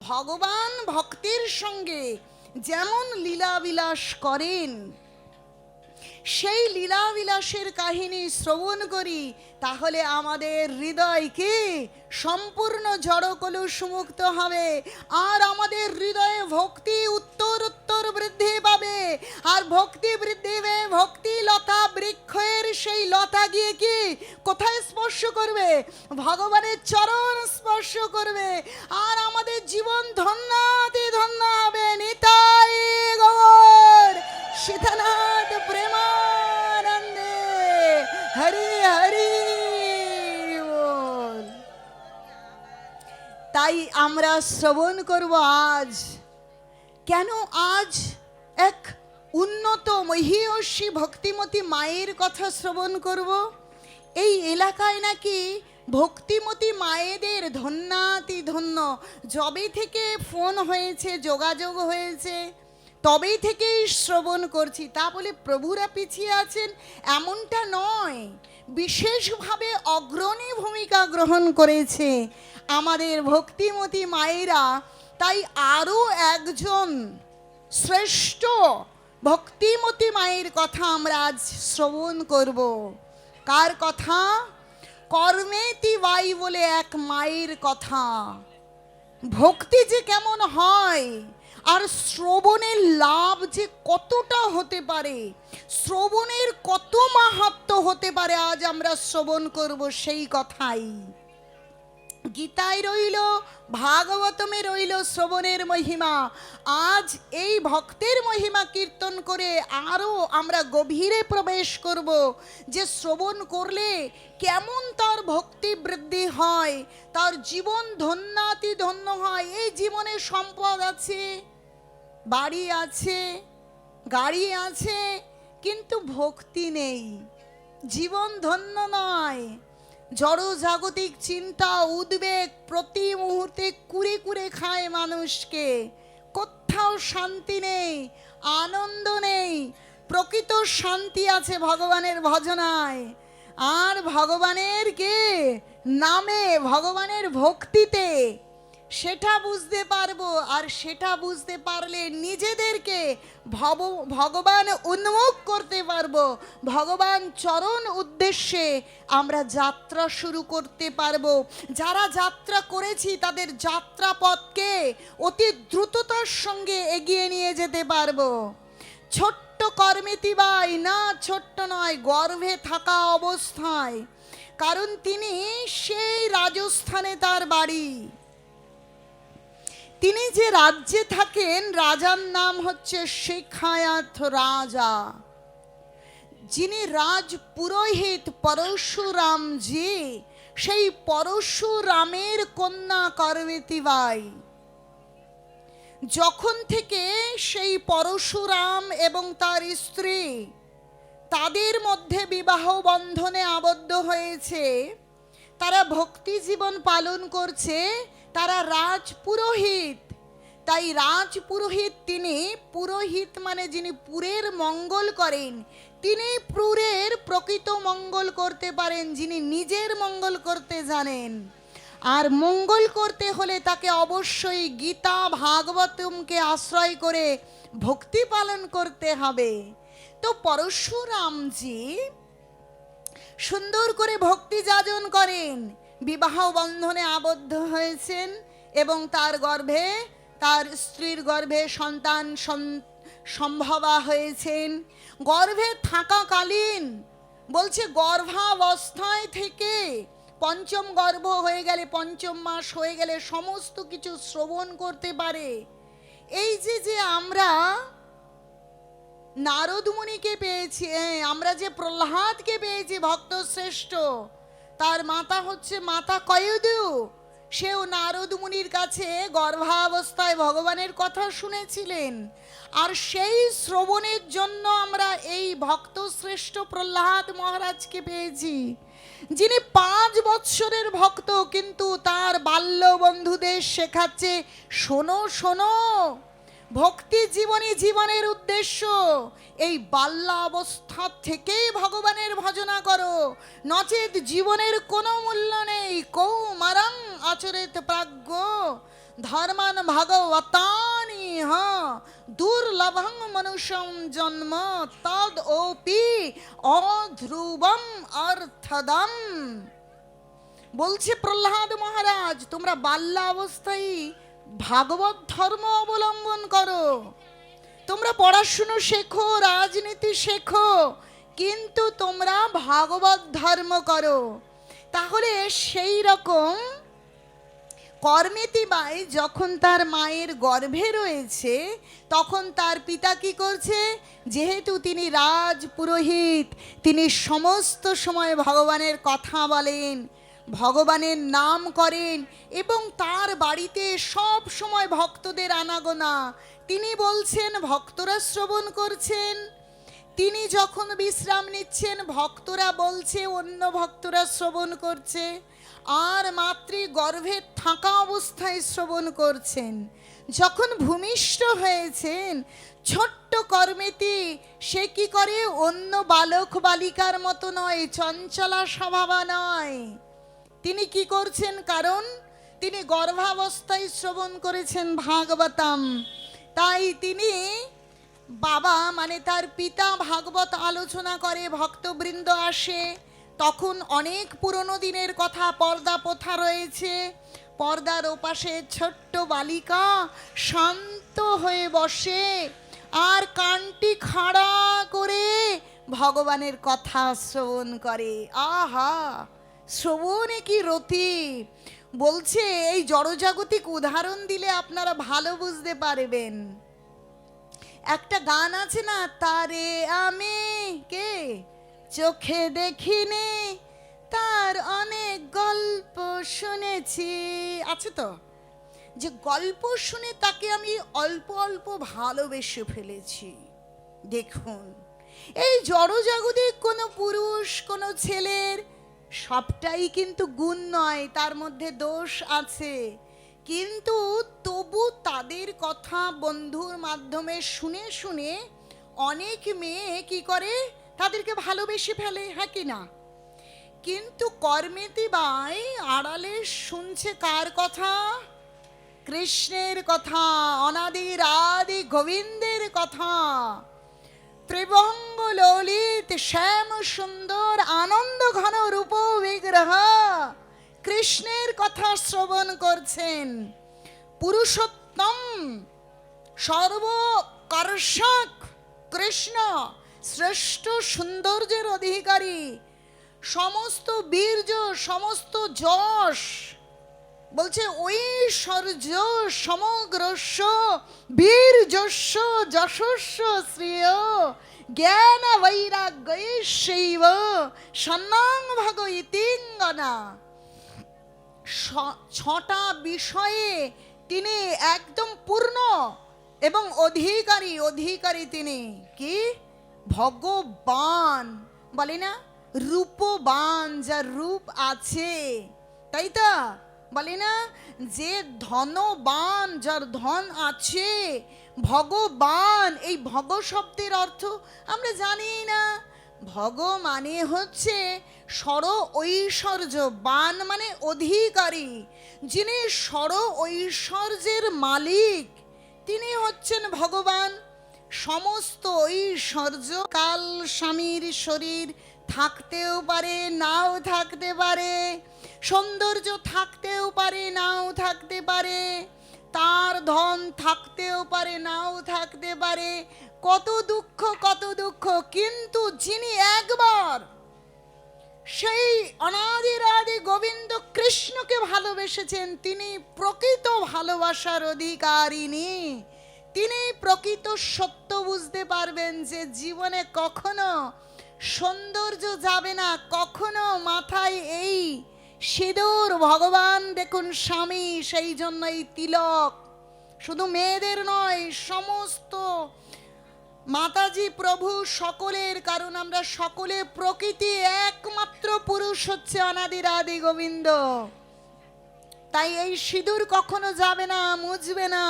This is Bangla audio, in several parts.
ভগবান ভক্তের সঙ্গে যেমন লীলাবিলাস করেন, সেই লীলাবিলাসের কাহিনী শ্রবণ করি, তাহলে আমাদের হৃদয়কে সম্পূর্ণ জড়কলুষ মুক্ত হবে, আর আমাদের হৃদয়ে ভক্তি উত্তর উত্তর বৃদ্ধি পাবে। আর ভক্তি বৃদ্ধি পেয়ে ভক্তি লতা বৃক্ষের সেই লতা গিয়ে কি কোথায় স্পর্শ করবে? ভগবানের চরণ স্পর্শ করবে, আর আমাদের জীবন ধন্যাতি ধন্য হবে। নিতাই গৌর সীতানাথ প্রেমানন্দে হরি হরি বল। তাই আমরা শ্রবণ করব আজ। কেন আজ এক উন্নত মহীয়সী ভক্তিমতী মায়ের কথা শ্রবণ করব? এই এলাকায় নাকি ভক্তিমতী মায়েদের ধন্যাতি ধন্য। যবে থেকে ফোন হয়েছে, যোগাযোগ হয়েছে, তবেই থেকেই শ্রবণ করছি। তা বলে প্রভুরা পিছিয়ে আছেন এমনটা নয়, বিশেষভাবে অগ্রণী ভূমিকা গ্রহণ করেছে আমাদের ভক্তিমতী মায়েরা। তাই আরও একজন শ্রেষ্ঠ ভক্তিমতী মায়ের কথা আমরা আজ শ্রবণ করব। কার কথা? কর্মেতি বাই বলে এক মায়ের কথা। ভক্তি যে কেমন হয়, আর শ্রবণের লাভ যে কতটা হতে পারে, শ্রবণের কত মাহাত্ম্য হতে পারে, আজ আমরা শ্রবণ করব সেই কথাই। গীতায় রইল, ভাগবতমে রইল শ্রবণের মহিমা। আজ এই ভক্তের মহিমা কীর্তন করে আরও আমরা গভীরে প্রবেশ করব, যে শ্রবণ করলে কেমন তার ভক্তি বৃদ্ধি হয়, তার জীবন ধন্যাতি ধন্য হয়। এই জীবনে সম্পদ আছে, বাড়ি আছে, গাড়ি আছে, কিন্তু ভক্তি নেই, জীবন ধন্য নয়। জড় জাগতিক চিন্তা উদ্বেগ প্রতি মুহূর্তে কুরে কুরে খায় মানুষকে। কোথাও শান্তি নেই, আনন্দ নেই। প্রকৃত শান্তি আছে ভগবানের ভজনায়, আর ভগবানের কে নামে, ভগবানের ভক্তিতে। সেটা বুঝতে পারবো, আর সেটা বুঝতে পারলে নিজেদেরকে ভগবান উন্মুখ করতে পারবো। ভগবান চরণ উদ্দেশ্যে আমরা যাত্রা শুরু করতে পারবো। যারা যাত্রা করেছি তাদের যাত্রা পথকে অতি দ্রুততার সঙ্গে এগিয়ে নিয়ে যেতে পারবো। ছোট্ট কর্মেতি বাই, না ছোট্ট নয়, গর্ভে থাকা অবস্থায়, কারণ তিনি সেই রাজস্থানে তার বাড়ি। তিনি যে রাজ্যে থাকেন, রাজার নাম হচ্ছে শিখায়াত রাজা, যিনি রাজ পুরোহিত পরশুরামজি, সেই পরশুরামের কন্যা কর্মেতি বাই। যখন থেকে সেই পরশুরাম এবং তার স্ত্রী তাদের মধ্যে বিবাহ বন্ধনে আবদ্ধ হয়েছে, তারা ভক্তি জীবন পালন করছে, তারা রাজপুরোহিত। তাই রাজপুরোহিত তিনি, পুরোহিত মানে যিনি পুরের মঙ্গল করেন, তিনি পুরের প্রকৃত মঙ্গল করতে পারেন, যিনি নিজের মঙ্গল করতে জানেন। আর মঙ্গল করতে হলে তাকে অবশ্যই গীতা ভাগবতমকে আশ্রয় করে ভক্তি পালন করতে হবে। তো পরশুরামজি সুন্দর করে ভক্তি যাজন করেন, বিবাহ বন্ধনে আবদ্ধ হয়েছেন, এবং তার গর্ভে, তার স্ত্রীর গর্ভে সন্তান সম্ভবা হয়েছেন। গর্ভে থাকাকালীন বলছে গর্ভাবস্থায় থেকে পঞ্চম গর্ভ হয়ে গেলে, পঞ্চম মাস হয়ে গেলে সমস্ত কিছু শ্রবণ করতে পারে। এই যে আমরা নারদ মুনিকে পেয়েছি, আমরা যে প্রহ্লাদকে পেয়েছি ভক্ত শ্রেষ্ঠ, তার মাতা হচ্ছে মাতা কয়দু। সেও নারদ মুনির কাছে গর্ভাবস্থায় ভগবানের কথা শুনেছিলেন। আর সেই শ্রবণের জন্য আমরা এই ভক্ত শ্রেষ্ঠ প্রহ্লাদ মহারাজকে পেয়েছি, যিনি 5 বৎসরের ভক্ত, কিন্তু তার বাল্য বন্ধুদের শেখাচ্ছে, শোনো শোনো, ভক্তি জীবনী জীবনের উদ্দেশ্য এই বাল্যাবস্থা থেকেই ভগবানের ভজনা করো, নচেত জীবনের কোনো মূল্য নেই। কৌমারং আচরেত প্রাজ্ঞ ধর্মান ভগবতানি হ দুর্লভং মনুষ্যং জন্ম তদ ওপি অধ্রুবম অর্থদম। বলছে প্রহ্লাদ মহারাজ, তোমরা বাল্য অবস্থায় ভাগবত ধর্ম অবলম্বন করো, তোমরা পড়াশুনো শেখো, রাজনীতি শেখো, কিন্তু তোমরা ভাগবত ধর্ম করো। তাহলে সেই রকম কর্মেতি বাই যখন তার মায়ের গর্ভে রয়েছে, তখন তার পিতা কি করছে? যেহেতু তিনি রাজ পুরোহিত, তিনি সমস্ত সময় ভগবানের কথা বলেন, ভগবানের নাম করেন, এবং তার বাড়িতে সব সময় ভক্তদের আনাগোনা। তিনি বলছেন, ভক্তরা শ্রবণ করছেন। তিনি যখন বিশ্রাম নিচ্ছেন, ভক্তরা বলছে, অন্য ভক্তরা শ্রবণ করছে। আর মাতৃ গর্ভে থাকা অবস্থায় শ্রবণ করছেন। যখন ভূমিষ্ঠ হয়েছেন, ছোট্ট কর্মেতি সে কি করে? অন্য বালক বালিকার মতো নয়, চঞ্চলা স্বভাবা নয়। তিনি কি করছেন? কারণ তিনি গর্ভাবস্থায় শ্রবণ করেছেন ভাগবতম। তাই তিনি বাবা মানে তার পিতা ভাগবত আলোচনা করে, ভক্তবৃন্দ আসে, তখন অনেক পুরনো দিনের কথা, পর্দা প্রথা রয়েছে, পর্দার ওপাশে ছোট্ট বালিকা শান্ত হয়ে বসে আর কানটি খাড়া করে ভগবানের কথা শ্রবণ করে। আহা, শ্রবণে কি রতি! বলছে, এই জড়জাগতিক উদাহরণ দিলে আপনারা ভালো বুঝতে পারবেন। একটা গান আছে না, তারে আমি কে চোখে দেখিনি, তার অনেক গল্প শুনেছি, আছে তো, যে গল্প শুনে তাকে আমি অল্প অল্প ভালোবেসে ফেলেছি। দেখুন, এই জড়জাগতিক কোনো পুরুষ, কোনো ছেলের সবটাই কিন্তু গুণ নয়, তার মধ্যে দোষ আছে, কিন্তু তবু তাদের কথা বন্ধুর মাধ্যমে শুনে শুনে অনেক মেয়ে কি করে? তাদেরকে ভালোবেসে ফেলে, হ্যাঁ কি না? কিন্তু কর্মেতি বাই আড়ালে শুনছে কার কথা? কৃষ্ণের কথা, অনাদির আদি গোবিন্দের কথা। ত্রিভঙ্গ ললিত শ্যাম সুন্দর আনন্দ ঘন রূপ বিগ্রহ কৃষ্ণের কথা শ্রবণ করছেন। পুরুষোত্তম সর্বকর্ষক কৃষ্ণ, শ্রেষ্ঠ সৌন্দর্যের অধিকারী, সমস্ত বীর্য, সমস্ত যশ, বলছে ঐশ্বর্য সমগ্রস্য বীর্যস্য যশস্য শ্রেয় জ্ঞান বৈরাগ্যৈশৈব সন্নাং ভগবতীঙ্গনা। ছটা বিষয়ে তিনি একদম পূর্ণ এবং অধিকারী তিনি কি? ভগবান বলে না, রূপবান, যার রূপ আছে, তাই তো বলে না, যে ধনবান, যার ধন আছে, ভগবান। এই ভগ শব্দের অর্থ আমরা জানি না। ভগ মানে হচ্ছে সর ঐশ্বর্য, বান মানে অধিকারী, যিনি সর ঐশ্বর্যের মালিক, তিনি হচ্ছেন ভগবান। সমস্ত ঐশ্বর্য কাল স্বামীর শরীর থাকতেও পারে, নাও থাকতে পারে, সৌন্দর্য থাকতেও পারে, নাও থাকতে পারে, তার ধন থাকতেও পারে, নাও থাকতে পারে, কত দুঃখ, কিন্তু যিনি একবার সেই অনাদির আদি গোবিন্দ কৃষ্ণকে ভালোবেসেছেন, তিনি প্রকৃত ভালোবাসার অধিকারিণী। তিনি প্রকৃত সত্য বুঝতে পারবেন যে জীবনে কখনো সৌন্দর্য যাবে না, কখনো মাথায় এই সিঁদুর, ভগবান দেখুন স্বামী, সেই জন্য এই তিলক শুধু মেয়েদের নয়, সমস্ত মাতাজি প্রভু সকলের, কারণ আমরা সকলে প্রকৃতি, একমাত্র পুরুষ হচ্ছে অনাদির আদি গোবিন্দ। তাই এই সিঁদুর কখনো যাবে না, মুছবে না।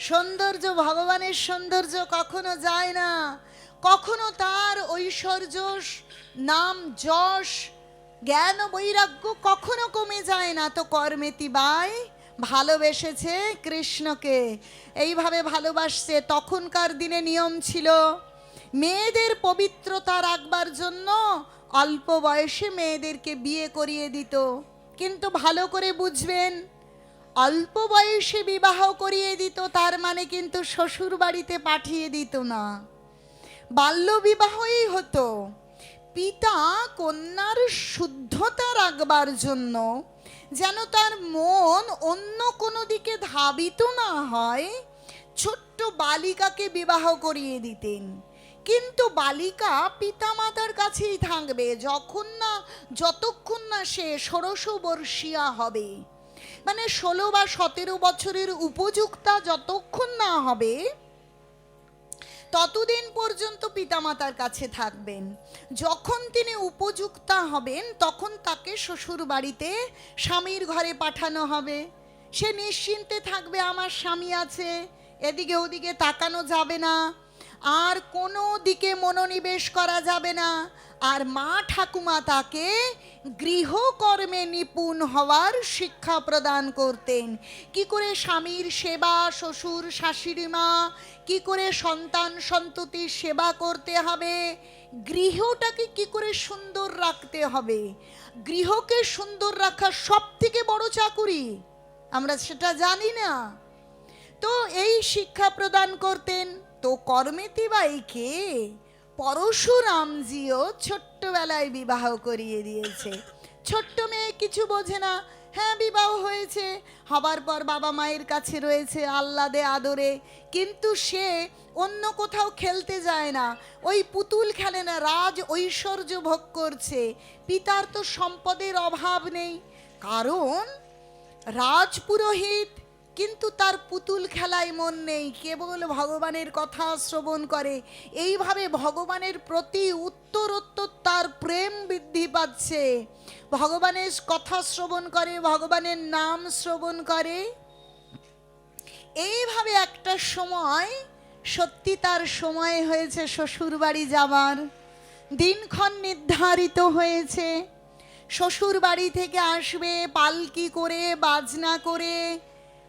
সৌন্দর্য, ভগবানের সৌন্দর্য কখনো যায় না, কখনো তার ঐশ্বর্য, নাম, যশ, জ্ঞান, বৈরাগ্য কখনো কমে যায় না। তো কর্মেতি বাই ভালোবেসেছে কৃষ্ণকে, এইভাবে ভালোবাসছে। তখনকার দিনে নিয়ম ছিল মেয়েদের পবিত্রতা রাখবার জন্য অল্প বয়সে মেয়েদেরকে বিয়ে করিয়ে দিত। কিন্তু ভালো করে বুঝবেন, অল্প বয়সে বিবাহ করিয়ে দিত তার মানে কিন্তু শ্বশুর বাড়িতে পাঠিয়ে দিত না, বাল্য বিবাহই হতো। পিতা কন্যার শুদ্ধতা রাখবার জন্য, যেন তার মন অন্য কোনো দিকে ধাবিত না হয়, ছোট্ট বালিকাকে বিবাহ করিয়ে দিতেন। কিন্তু বালিকা পিতামাতার কাছেই থাকবে যতক্ষণ না সে ষোড়শবর্ষীয়া হবে, মানে 16 বা 17 বছরের উপযুক্তা যতক্ষণ না হবে ততদিন পর্যন্ত পিতামাতার কাছে থাকবেন। যখন তিনি উপযুক্তা হবেন তখন তাকে শ্বশুর বাড়িতে স্বামীর ঘরে পাঠানো হবে। সে নিশ্চিন্তে থাকবে, আমার স্বামী আছে, এদিকে ওদিকে তাকানো যাবে না, আর কোনো দিকে মনোনিবেশ করা যাবে না। আর মা ঠাকুমা তাকে গৃহকর্মে নিপুণ হওয়ার শিক্ষা প্রদান করতেন। কি করে স্বামীর সেবা, শ্বশুর শাশুড়ি মা, কি করে সন্তান সন্ততির সেবা করতে হবে, গৃহটাকে কি করে সুন্দর রাখতে হবে। গৃহকে সুন্দর রাখা সব থেকে বড় চাকুরি, আমরা সেটা জানি না। তো এই শিক্ষা প্রদান করতেন। তো কর্মেতিবাইকে পরশুরামজিও ছোট্টবেলায় বিবাহ করিয়ে দিয়েছে। ছোট্ট মেয়ে কিছু বোঝে না, হ্যাঁ বিবাহ হয়েছে, হবার পর বাবা মায়ের কাছে রয়েছে আহ্লাদে আদরে, কিন্তু সে অন্য কোথাও খেলতে যায় না, ওই পুতুল খেলে না, রাজ ঐশ্বর্য ভোগ করছে। পিতার তো সম্পদের অভাব নেই, কারণ রাজপুরোহিত, কিন্তু তার পুতুল খেলায় মন নেই, কেবল ভগবানের কথা শ্রবণ করে। এইভাবে ভগবানের প্রতি উত্তরোত্তর তার প্রেম বৃদ্ধি পাচ্ছে। ভগবানের কথা শ্রবণ করে, ভগবানের নাম শ্রবণ করে। এইভাবে একটা সময় সত্যি তার সময় হয়েছে শ্বশুর বাড়ি যাবার, দিনক্ষণ নির্ধারিত হয়েছে। শ্বশুর বাড়ি থেকে আসবে পালকি করে, বাজনা করে,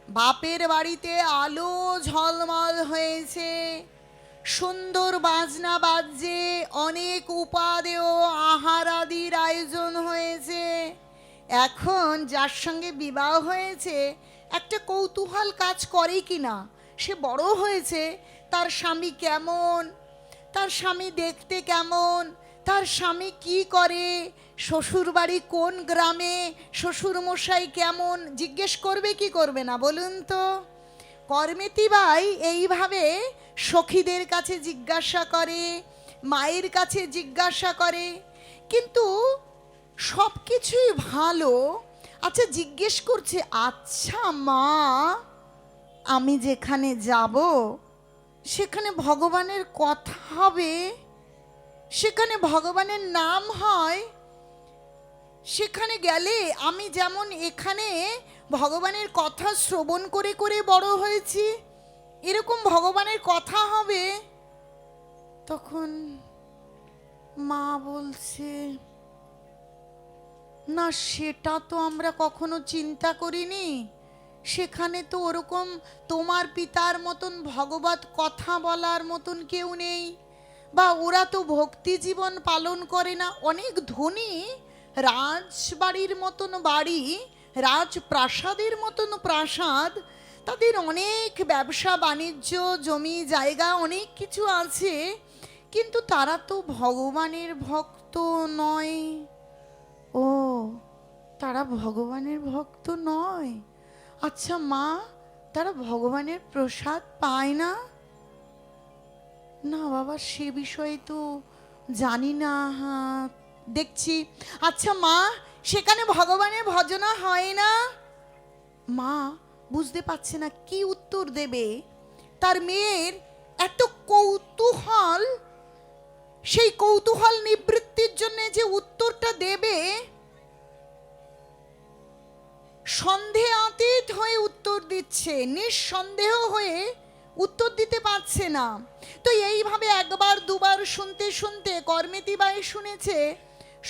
বাপের বাড়িতে আলো ঝলমল হয়েছে, সুন্দর বাজনা বাজছে, অনেক উপাদেয় আহার আদির আয়োজন হয়েছে। এখন যার সঙ্গে বিবাহ হয়েছে একটা কৌতূহল কাজ করে কি না, সে বড় হয়েছে, তার স্বামী কেমন, তার স্বামী দেখতে কেমন, তার স্বামী কি করে, শ্বশুর বাড়ি কোন গ্রামে, শ্বশুর মশাই কেমন, জিজ্ঞেস করবে কি করবে না বলুন তো। কর্মেতিবাই এইভাবে সখীদের কাছে জিজ্ঞাসা করে, মায়ের কাছে জিজ্ঞাসা করে, কিন্তু সব কিছুই ভালো। আচ্ছা জিজ্ঞেস করছে, আচ্ছা মা, আমি যেখানে যাব সেখানে ভগবানের কথা হবে, সেখানে ভগবানের নাম হয়, সেখানে গেলে আমি যেমন এখানে ভগবানের কথা শ্রবণ করে করে বড় হয়েছি, এরকম ভগবানের কথা হবে? তখন মা বলছে, না সেটা তো আমরা কখনো চিন্তা করিনি, সেখানে তো ওরকম তোমার পিতার মতন ভগবত কথা বলার মতন কেউ নেই, বা ওরা তো ভক্তি জীবন পালন করে না। অনেক ধনী, রাজবাড়ির মতন বাড়ি, রাজপ্রাসাদের মতন প্রাসাদ, তাদের অনেক ব্যবসা বাণিজ্য, জমি জায়গা অনেক কিছু আছে, কিন্তু তারা তো ভগবানের ভক্ত নয়। ও, তারা ভগবানের ভক্ত নয়? আচ্ছা মা, তারা ভগবানের প্রসাদ পায় না? না বাবা, সে বিষয়ে তো জানি না, হ্যাঁ দেখছি। আচ্ছা মা, সেখানে ভগবানের ভজনা হয় না? মা বুঝতে পারছে না কি উত্তর দেবে। তার মেয়ের এত কৌতূহল, সেই কৌতূহল নিবৃত্তির জন্য যে উত্তরটা দেবে, সন্দেহাতীত হয়ে উত্তর দিচ্ছে, নিঃসন্দেহ হয়ে উত্তর দিতে পারছে না। তো এইভাবে একবার দুবার শুনতে শুনতে কর্মেতিবাই শুনেছে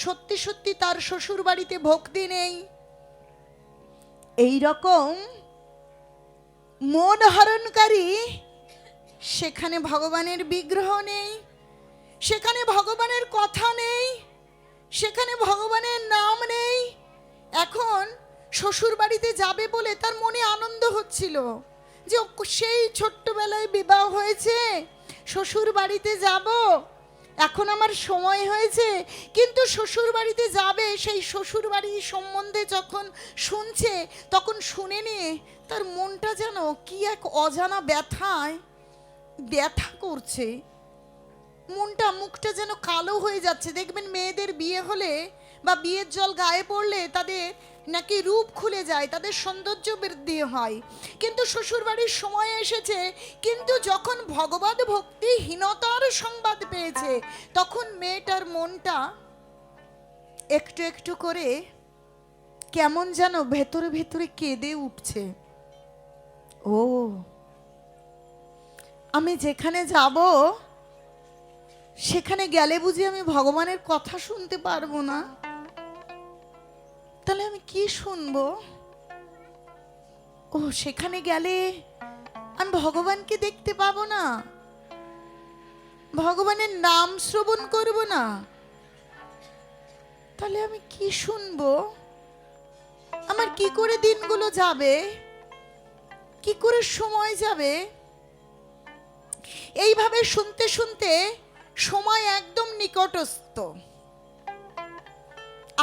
সত্যি সত্যি তার শ্বশুর বাড়িতে ভক্তি নেই। এই রকম মন হরণকারী, সেখানে ভগবানের বিগ্রহ নেই, সেখানে ভগবানের কথা নেই, সেখানে ভগবানের নাম নেই। এখন শ্বশুর বাড়িতে যাবে বলে তার মনে আনন্দ হচ্ছিল যে সেই ছোট্টবেলায় বিবাহ হয়েছে, শ্বশুর বাড়িতে যাব, এখন আমার সময় হয়েছে। কিন্তু শ্বশুর বাড়িতে যাবে, সেই শ্বশুর বাড়ির সম্বন্ধে যখন শুনছে, তখন শুনে নিয়ে তার মনটা যেন কি এক অজানা ব্যথায় ব্যথা করছে, মনটা মুখটা যেন কালো হয়ে যাচ্ছে। দেখবেন মেয়েদের বিয়ে হলে বা বিয়ের জল গায়ে পড়লে তাদের নাকি রূপ খুলে যায়, তাদের সৌন্দর্য বৃদ্ধি হয়। কিন্তু শ্বশুরবাড়ির সময় এসেছে, কিন্তু যখন ভগবত ভক্তিহীনতার সংবাদ পেয়েছে, তখন মেয়েটার মনটা একটু একটু করে কেমন যেন ভেতরে ভেতরে কেঁদে উঠছে। ও, আমি যেখানে যাব সেখানে গেলে বুঝি আমি ভগবানের কথা শুনতে পারবো না? তাহলে আমি কি শুনবো? ও, সেখানে গেলে আমি ভগবানকে দেখতে পাবো না, ভগবানের নাম শ্রবণ করব না, তাহলে আমি কি শুনবো? আমার কি করে দিনগুলো যাবে, কি করে সময় যাবে? এইভাবে শুনতে শুনতে সময় একদম নিকটস্থ।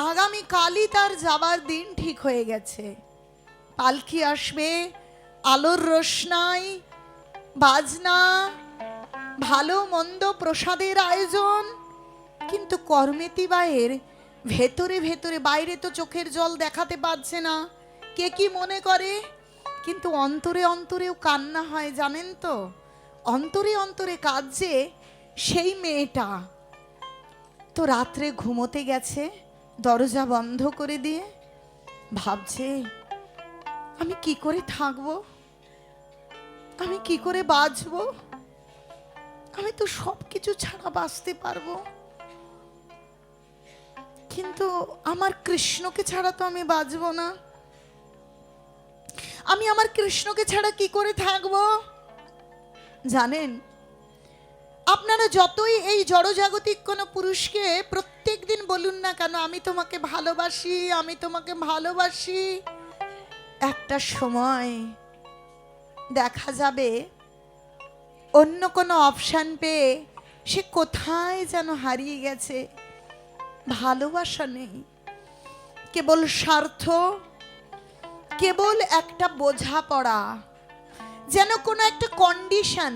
আগামী কালই তার যাবার দিন ঠিক হয়ে গেছে। পালকি আসবে, আলোর রোশনাই, বাজনা, ভালো মন্দ প্রসাদের আয়োজন। কিন্তু কর্মেতিবায়ের ভেতরে ভেতরে, বাইরে তো চোখের জল দেখাতে পারছে না, কে কি মনে করে, কিন্তু অন্তরে অন্তরেও কান্না হয়, জানেন তো? অন্তরে অন্তরে কাঁদছে সেই মেয়েটা। তো রাত্রে ঘুমোতে গেছে দরজা বন্ধ করে দিয়ে, ভাবছে আমি কি করে থাকবো, আমি কি করে বাঁচবো, আমি তো সবকিছু ছাড়া বাঁচতে পারবো, কিন্তু আমার কৃষ্ণকে ছাড়া তো আমি বাঁচবো না, আমি আমার কৃষ্ণকে ছাড়া কি করে থাকবো? জানেন, আপনারা যতই এই জড়জাগতিক কোনো পুরুষকে প্রত্যেক দিন বলুন না কেন, আমি তোমাকে ভালোবাসি, আমি তোমাকে ভালোবাসি, একটা সময় দেখা যাবে অন্য কোনো অপশান পেয়ে সে কোথায় যেন হারিয়ে গেছে। ভালোবাসা নেই, কেবল স্বার্থ, কেবল একটা বোঝাপড়া, যেন কোনো একটা কন্ডিশন,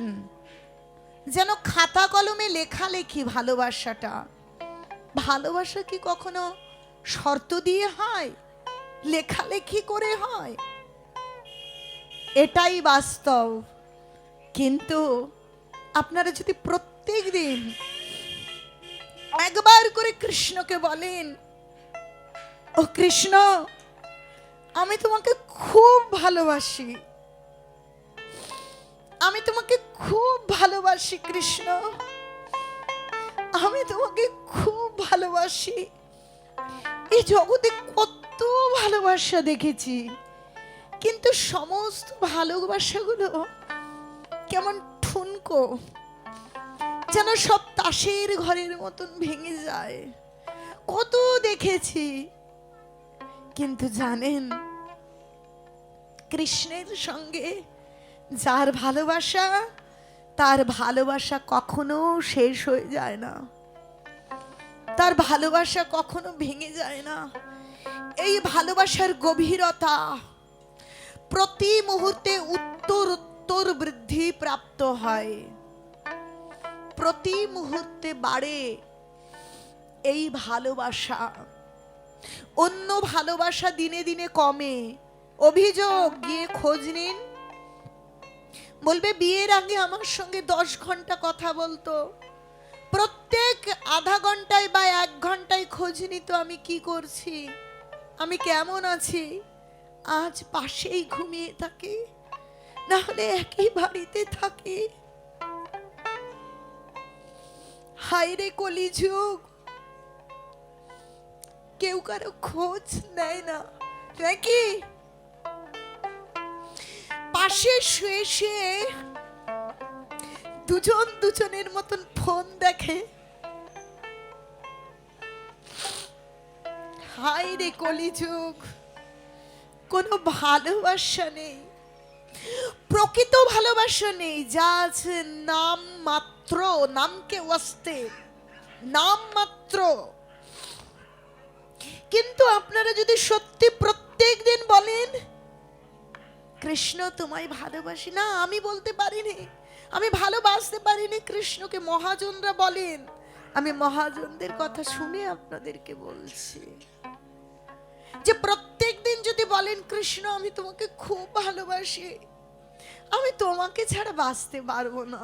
যেন খাতা কলমে লেখালেখি। ভালোবাসাটা, ভালোবাসা কি কখনো শর্ত দিয়ে হয়, লেখালেখি করে হয়? এটাই বাস্তব। কিন্তু আপনারা যদি প্রত্যেক দিন একবার করে কৃষ্ণকে বলেন, ও কৃষ্ণ, আমি তোমাকে খুব ভালোবাসি, আমি তোমাকে খুব ভালোবাসি কৃষ্ণ, আমি তোমাকে খুব ভালোবাসি। এই জগতে কত ভালোবাসা দেখেছি, কিন্তু সমস্ত ভালোবাসাগুলো কেমন ঠুনকো, যেন সব তাসের ঘরের মতন ভেঙে যায়। কত দেখেছি, কিন্তু জানেন, কৃষ্ণের সঙ্গে যার ভালোবাসা, তার ভালোবাসা কখনো শেষ হয়ে যায় না, তার ভালোবাসা কখনো ভেঙে যায় না। এই ভালোবাসার গভীরতা প্রতি মুহূর্তে উত্তর উত্তর বৃদ্ধি প্রাপ্ত হয়, প্রতি মুহূর্তে বাড়ে এই ভালোবাসা। অন্য ভালোবাসা দিনে দিনে কমে। অভিযোগ, গিয়ে খোঁজ নিন, বলবে বিয়ের আগে আমার সঙ্গে 10 ঘন্টা কথা বলতো, প্রত্যেক আধা ঘন্টায় বা 1 ঘন্টায় খোঁজ নিত আমি কি করছি, আমি কেমন আছি। আজ পাশেই ঘুমিয়ে থাকে, না হলে একই বাড়িতে থাকে। হায়রে কলিযুগ, কেউ কারো খোঁজ নেয় না নাকি? পাশে শুয়ে শুয়ে দুজন দুজনের মতন ফোন দেখে। হায় রে কলিযুগ, কোনো ভালোবাসা নেই, প্রকৃত ভালোবাসা নেই, যা আছে নাম মাত্র, নামকে ওয়াস্তে, নাম মাত্র। কিন্তু আপনারা যদি সত্যি প্রত্যেক দিন বলেন কৃষ্ণ তোমায় ভালোবাসি, না আমি বলতে পারিনি, আমি ভালোবাসতে পারিনি কৃষ্ণকে, মহাজনরা বলেন, আমি মহাজনদের কথা শুনে আপনাদেরকে বলছি যে প্রত্যেক দিন যদি বলেন কৃষ্ণ আমি তোমাকে খুব ভালোবাসি, আমি তোমাকে ছাড়া বাঁচতে পারবো না।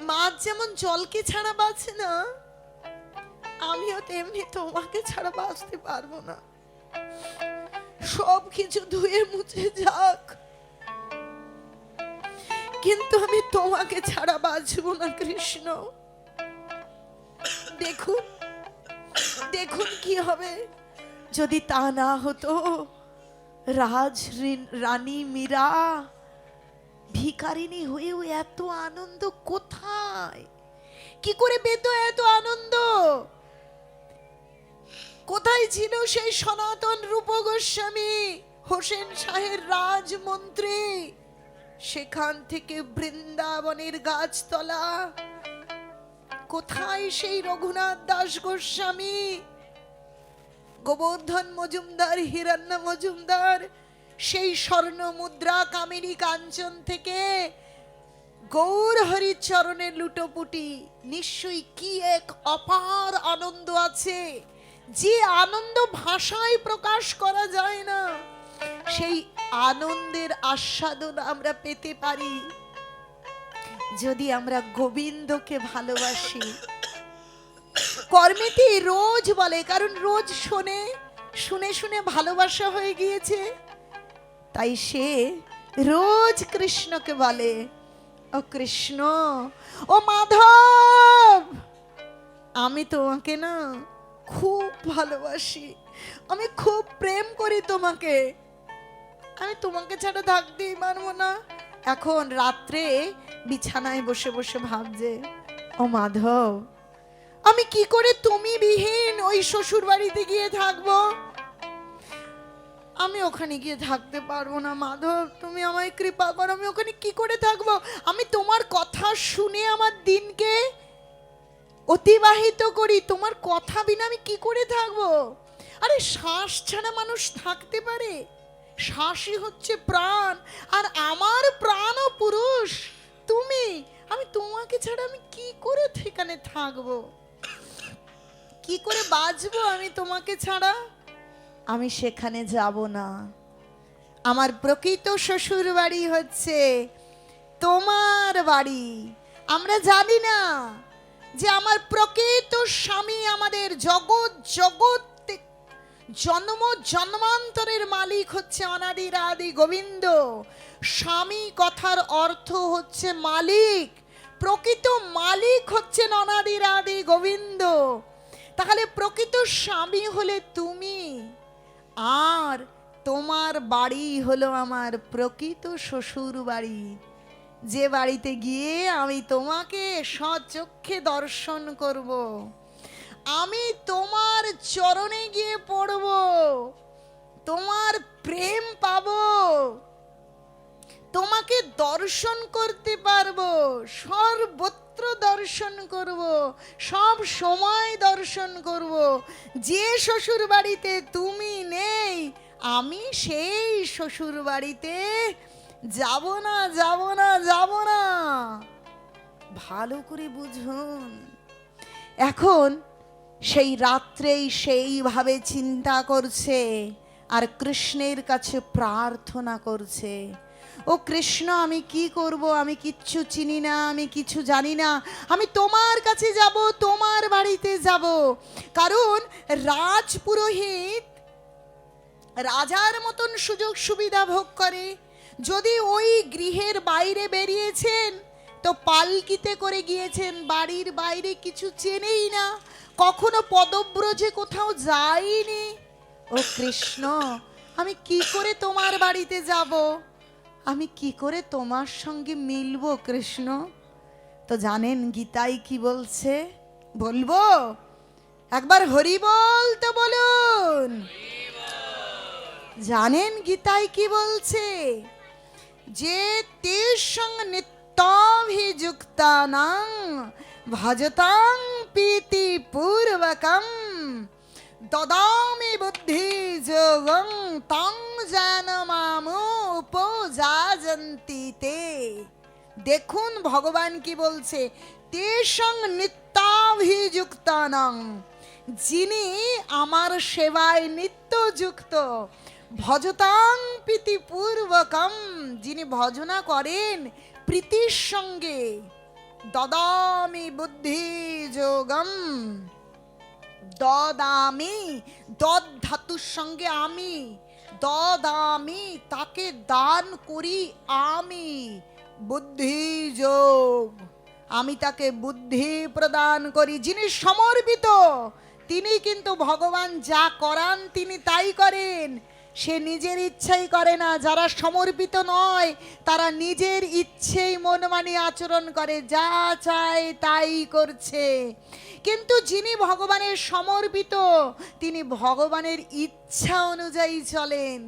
মাছ যেমন জলকে ছাড়া বাঁচে না, আমিও তেমনি তোমাকে ছাড়া বাঁচতে পারবো না। সব কিছু ধুয়ে মুছে যাক, কিন্তু আমি তোমাকে ছাড়া বাঁচবো না কৃষ্ণ। দেখুন দেখুন কি হবে যদি তা না হতো। রানী মীরা ভিখারিনী হয়েও এত আনন্দ কোথায়, কি করে পেত এত আনন্দ? কোথায় ছিল সেই সনাতন রূপ গোস্বামী, হোসেন শাহের রাজমন্ত্রী? সেখান থেকে বৃন্দাবনের গাছতলা। কোথায় সেই রঘুনাথ দাস গোস্বামী, গোবর্ধন মজুমদার, হিরণ্য মজুমদার, সেই স্বর্ণ মুদ্রা কামিনী কাঞ্চন থেকে গৌর হরিচরণের লুটোপুটি? নিশ্চয়ই কি এক অপার আনন্দ আছে, যে আনন্দ ভাষায় প্রকাশ করা যায় না। সেই আনন্দের আস্বাদন আমরা পেতে পারি যদি আমরা গোবিন্দকে ভালোবাসি। কর্মেতে রোজ বলে, কারণ রোজ শুনে শুনে শুনে ভালোবাসা হয়ে গিয়েছে, তাই সে রোজ কৃষ্ণকে বলে, ও কৃষ্ণ, ও মাধব, আমি তোমাকে না খুব ভালোবাসি, আমি খুব প্রেম করি তোমাকে, আমি তোমাকে ছাড়া থাকতেই পারবো না। এখন রাত্রে বিছানায় বসে বসে ভাবছে, ও মাধব, আমি কি করে তুমি বিহীন ওই শ্বশুর বাড়িতে গিয়ে থাকবো? আমি ওখানে গিয়ে থাকতে পারবো না মাধব, তুমি আমায় কৃপা করো, আমি ওখানে কি করে থাকবো? আমি তোমার কথা শুনে আমার দিনকে অতিবাহিত করি, তোমার কথা বিনা আমি কি করে থাকবো? আরে শ্বাস ছাড়া মানুষ থাকতে পারে? শ্বাসই হচ্ছে প্রাণ, আর আমার প্রাণ ও পুরুষ তুমি। আমি তোমাকে ছাড়া আমি কি করে সেখানে থাকবো, কি করে বাঁচবো আমি তোমাকে ছাড়া? আমি সেখানে যাব না। আমার প্রকৃত শ্বশুর বাড়ি হচ্ছে তোমার বাড়ি। আমরা জানি না যে আমার প্রকৃত স্বামী আমাদের জগৎ জগৎ জন্ম জন্মান্তরের মালিক হচ্ছে অনাদির আদি গোবিন্দ। স্বামী কথার অর্থ হচ্ছে মালিক, প্রকৃত মালিক হচ্ছেন অনাদির আদি গোবিন্দ। তাহলে প্রকৃত স্বামী হলে তুমি, আর তোমার বাড়ি হলো আমার প্রকৃত শ্বশুর বাড়ি, যে বাড়িতে গিয়ে আমি তোমাকে সচক্ষে দর্শন করব, আমি তোমার চরণে গিয়ে পড়ব, তোমার প্রেম পাবো, তোমাকে দর্শন করতে পারবো, সর্বত্র দর্শন করব, সব সময় দর্শন করব। যে শ্বশুর বাড়িতে তুমি নেই, আমি সেই শ্বশুর বাড়িতে যাব না, যাব না, যাব না। ভালো করে বুঝুন। এখন সেই রাত্রেই সেইভাবে চিন্তা করছে আর কৃষ্ণের কাছে প্রার্থনা করছে, ও কৃষ্ণ, আমি কি করব? আমি কিচ্ছু চিনি না, আমি কিছু জানি না, আমি তোমার কাছে যাব, তোমার বাড়িতে যাব। কারণ রাজপুরোহিত রাজার মতন সুযোগ সুবিধা ভোগ করে। যদি ওই গৃহের বাইরে বেরিয়েছেন তো পালকিতে করে গিয়েছেন, বাড়ির বাইরে কিছু চেনেই না, কখনো পদব্রজে কোথাও যায়নি। ও কৃষ্ণ, আমি কি করে তোমার বাড়িতে যাব? আমি কি করে তোমার সঙ্গে মিলবো কৃষ্ণ? তো জানেন গীতায় কি বলছে? বলবো একবার হরি বল তো বলুন। জানেন গীতায় কি বলছে? যে তেষং নিত্যাভিযুক্তানাং ভজতাং প্রীতি পূর্বকম দদামি বুদ্ধি যোগং তং যেন মামো উপজাযন্তি তে। দেখুন ভগবান কি বলছে, তেষং নিত্যাভিযুক্তানাং, যিনি আমার সেবায় নিত্যযুক্ত, ভজতাং প্রীতিপূর্বকম, যিনি ভজনা করেন প্রীতির সঙ্গে, দদামি বুদ্ধি যোগম, দদামি দদ ধাতুর সঙ্গে আমি, দদামি তাকে দান করি আমি, বুদ্ধি যোগ আমি তাকে বুদ্ধি প্রদান করি। যিনি সমর্পিত তিনি কিন্তু ভগবান যা করান তিনি তাই করেন, সে নিজের ইচ্ছাই করে না। যারা সমর্পিত নয় তারা নিজের ইচ্ছেই মন মানি আচরণ করে, যা চায় তাই করছে। কিন্তু যিনি ভগবানের সমর্পিত তিনি ভগবানের ইচ্ছা অনুযায়ী চলেন,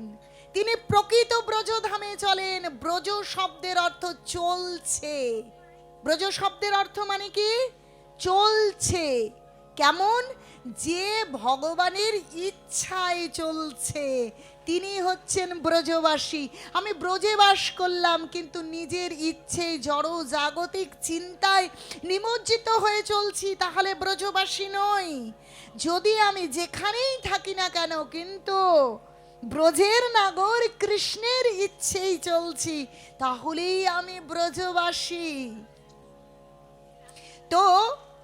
তিনি প্রকৃত ব্রজধামে চলেন। ব্রজ শব্দের অর্থ চলছে। ব্রজ শব্দের অর্থ মানে কি? চলছে। কেমন? যে ভগবানের ইচ্ছায় চলছে তিনি হচ্ছেন ব্রজবাসী। আমি ব্রজে বাস করলাম কিন্তু নিজের ইচ্ছে জড় জাগতিক চিন্তায় নিমজ্জিত হয়ে চলছি, তাহলে ব্রজবাসী নই। যদি আমি যেখানেই থাকি না কেন কিন্তু ব্রজের নাগর কৃষ্ণের ইচ্ছেই চলছি, তাহলেই আমি ব্রজবাসী। তো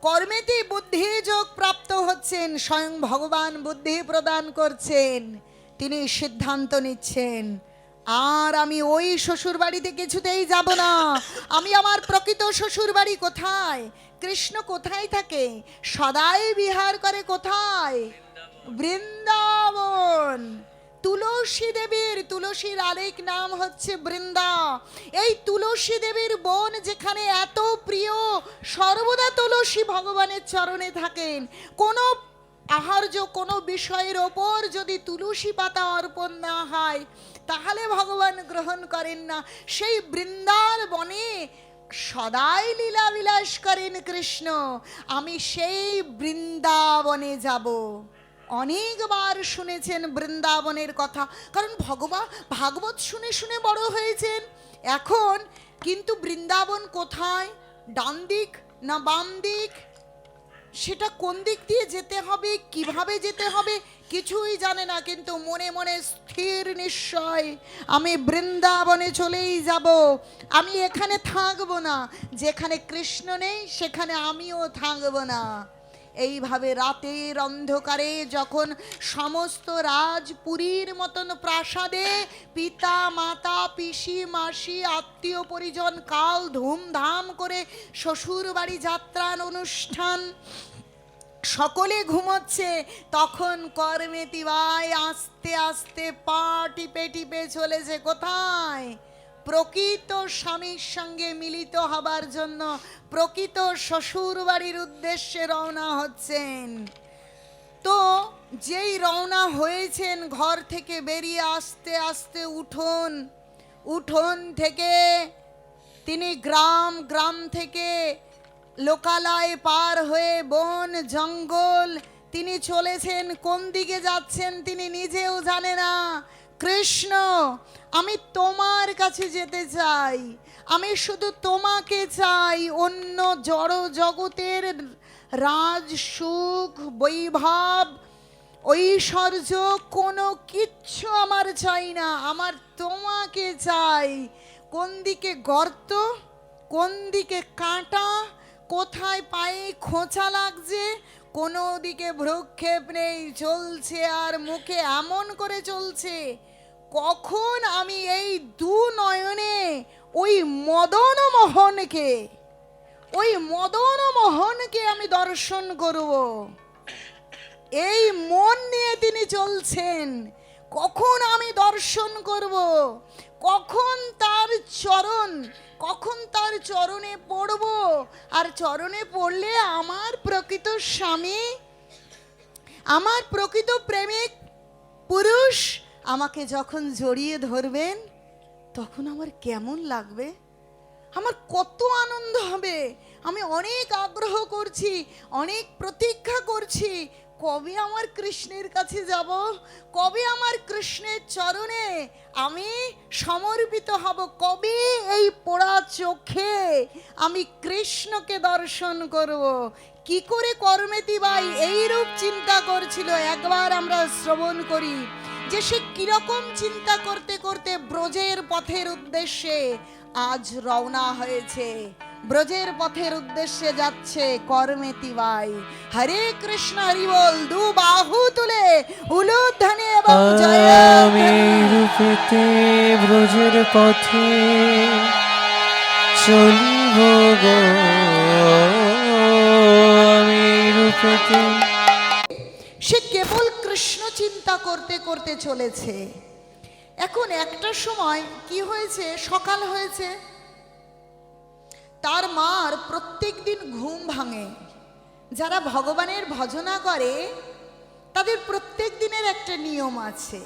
কর্মেতে বুদ্ধি যোগ প্রাপ্ত হচ্ছেন, স্বয়ং ভগবান বুদ্ধি প্রদান করছেন, তিনি সিদ্ধান্ত নিচ্ছেন আর আমি ওই শ্বশুর বাড়িতে কিছুতেই যাব না। আমি আমার প্রকৃত শ্বশুর বাড়ি কোথায়? কৃষ্ণ কোথায় থাকে? সদাই বিহার করে কোথায়? বৃন্দাবন। তুলসী দেবীর, তুলসীর আরেক নাম হচ্ছে বৃন্দা। এই তুলসী দেবীর বন যেখানে এত প্রিয়, সর্বদা তুলসী ভগবানের চরণে থাকেন। কোনো আহার্য কোনো বিষয়ের ওপর যদি তুলসী পাতা অর্পণ না হয় তাহলে ভগবান গ্রহণ করেন না। সেই বৃন্দার বনে সদাই লীলা বিলাস করেন কৃষ্ণ। আমি সেই বৃন্দাবনে যাব। অনেকবার শুনেছেন বৃন্দাবনের কথা, কারণ ভাগবত শুনে শুনে বড় হয়েছেন এখন। কিন্তু বৃন্দাবন কোথায়? ডান দিক না বাম দিক? সেটা কোন দিক দিয়ে যেতে হবে, কিভাবে যেতে হবে কিছুই জানে না, কিন্তু মনে মনে স্থির নিশ্চয় আমি বৃন্দাবনে চলেই যাব। আমি এখানে থাকবো না, যেখানে কৃষ্ণ নেই সেখানে আমিও থাকবো না। এইভাবে রাতের অন্ধকারে যখন সমস্ত রাজপুরীর মতন প্রাসাদে পিতা মাতা পিসি মাসি আত্মীয় পরিজন কাল ধুমধাম করে শ্বশুর বাড়ি যাত্রার অনুষ্ঠান, সকলে ঘুমোচ্ছে, তখন কর্মেতি ভাই আস্তে আস্তে পা টিপে টিপে চলেছে কোথায়? প্রকৃত স্বামীর সঙ্গে মিলিত হবার জন্য, প্রকৃত শ্বশুর বাড়ির উদ্দেশ্যে রওনা হচ্ছেন। তো যেই রওনা হয়েছেন ঘর থেকে বেরিয়ে আস্তে আস্তে উঠোন থেকে তিনি গ্রাম, গ্রাম থেকে লোকালয় পার হয়ে বন জঙ্গল তিনি চলেছেন। কোন দিকে যাচ্ছেন তিনি নিজেও জানে না। কৃষ্ণ, আমি তোমার কাছে যেতে চাই, আমি শুধু তোমাকে চাই। অন্য জড় জগতের রাজ সুখ বৈভব ঐশ্বর্য কোনো কিচ্ছু আমার চাই না, আমার তোমাকে চাই। কোন দিকে গর্ত, কোন দিকে কাঁটা, কোথায় পায়ে খোঁচা লাগছে, কোনো দিকে ভ্রুক্ষেপ নেই, চলছে আর মুখে এমন করে চলছে কখন আমি এই দু নয়নে ওই মদন মোহনকে আমি দর্শন করব। এই মন নিয়ে তিনি চলছেন, কখন আমি দর্শন করব। কখন তার চরণে পড়ব, আর চরণে পড়লে আমার প্রকৃত স্বামী, আমার প্রকৃত প্রেমিক পুরুষ আমাকে যখন জড়িয়ে ধরবেন, তখন আমার কেমন লাগবে, আমার কত আনন্দ হবে। আমি অনেক আগ্রহ করছি, অনেক প্রতীক্ষা করছি, কবে আমার কৃষ্ণের কাছে যাব, কবে আমার কৃষ্ণের চরণে আমি সমর্পিত হব, কবে এই পোড়া চোখে আমি কৃষ্ণকে দর্শন করব। কি করে কর্মেতি বাই এইরূপ চিন্তা করছিল। একবার আমরা শ্রবণ করি যে সে কিরকম চিন্তা করতে করতে ব্রজের পথের উদ্দেশ্যে আজ রওনা হয়েছে, ব্রজের পথের উদ্দেশ্যে যাচ্ছে কর্মেতি বাই। হরে কৃষ্ণ হরি বল, দু বাহু তুলে উলুধ্বনি এবং জয় রূপেতে ব্রজের পথে চলিব গো, আমি রূপেতে। সে কেবল কৃষ্ণ চিন্তা করতে করতে চলেছে। এখন একটা সময় কি হয়েছে, সকাল হয়েছে, তার মার প্রত্যেক দিন ঘুম ভাঙে। যারা ভগবানের ভজনা করে তাদের প্রত্যেক দিনের একটা নিয়ম আছে।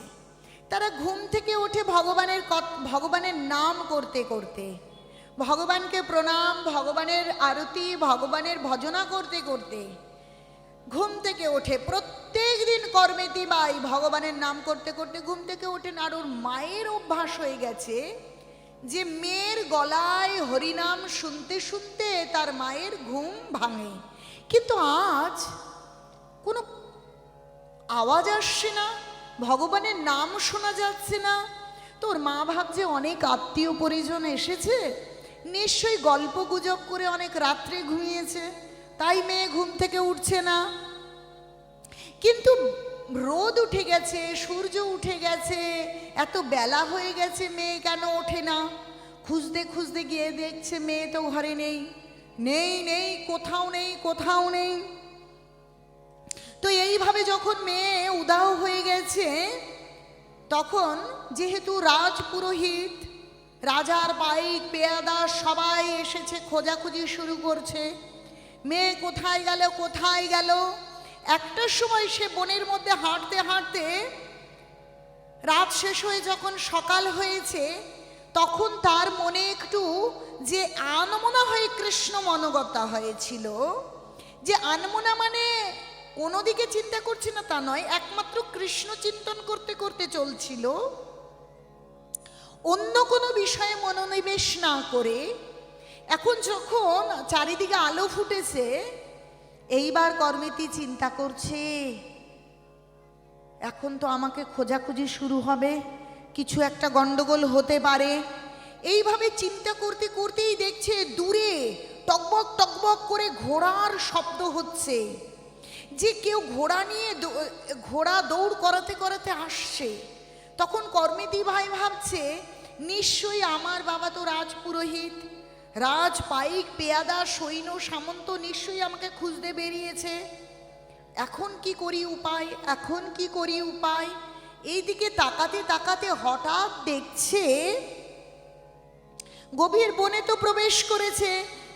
তারা ঘুম থেকে ওঠে ভগবানের নাম করতে করতে, ভগবানকে প্রণাম, ভগবানের আরতি, ভগবানের ভজনা করতে করতে ঘুম থেকে ওঠে। প্রত্যেক দিন কর্মেতি বাই ভগবানের নাম করতে করতে ঘুম থেকে ওঠেন। আর ওর মায়ের অভ্যাস হয়ে গেছে যে মেয়ের গলায় হরিনাম শুনতে শুনতে তার মায়ের ঘুম ভাঙে। কিন্তু আজ কোনো আওয়াজ আসছে না, ভগবানের নাম শোনা যাচ্ছে না। তোর মা ভাবছে অনেক আত্মীয় পরিজন এসেছে, নিশ্চয়ই গল্প গুজব করে অনেক রাত্রে ঘুমিয়েছে, তাই মেয়ে ঘুম থেকে উঠছে না। কিন্তু রোদ উঠে গেছে, সূর্য উঠে গেছে, এত বেলা হয়ে গেছে, মেয়ে কেন ওঠে না? খুঁজতে খুঁজতে গিয়ে দেখছে মেয়ে তো ঘরে নেই, নেই নেই, কোথাও নেই, কোথাও নেই। তো এইভাবে যখন মেয়ে উদাও হয়ে গেছে, তখন যেহেতু রাজপুরোহিত, রাজার পাইক, পেয়াদা সবাই এসেছে, খোঁজাখুঁজি শুরু করছে, মেয়ে কোথায় গেল, কোথায় গেল। একটা সময় সে বনের মধ্যে হাঁটতে হাঁটতে রাত শেষ হয়ে যখন সকাল হয়েছে, তখন তার মনে একটু যে আনমনা হয়ে কৃষ্ণ মনোগতা হয়েছিল, যে আনমনা মানে কোনো দিকে চিন্তা করছে না তা নয়, একমাত্র কৃষ্ণ চিন্তন করতে করতে চলছিল, অন্য কোনো বিষয়ে মনোনিবেশ না করে। এখন যখন চারিদিকে আলো ফুটেছে, এইবার কর্মেতি চিন্তা করছে এখন তো আমাকে খোঁজাখুঁজি শুরু হবে, কিছু একটা গন্ডগোল হতে পারে। এইভাবে চিন্তা করতে করতেই দেখছে দূরে টকবক টকবক করে ঘোড়ার শব্দ হচ্ছে, যে কেউ ঘোড়া দৌড় করাতে করাতে আসছে। তখন কর্মেতি ভাই ভাবছে নিশ্চয়ই আমার বাবা তো রাজপুরোহিত, রাজ পাইক, পেয়াদা, সৈন্য, সামন্ত নিশ্চয়ই আমাকে খুঁজতে বেরিয়েছে। এখন কি করি উপায়, এখন কি করি উপায়। এইদিকে তাকাতে তাকাতে হঠাৎ দেখছে গভীর বনে তো প্রবেশ করেছে,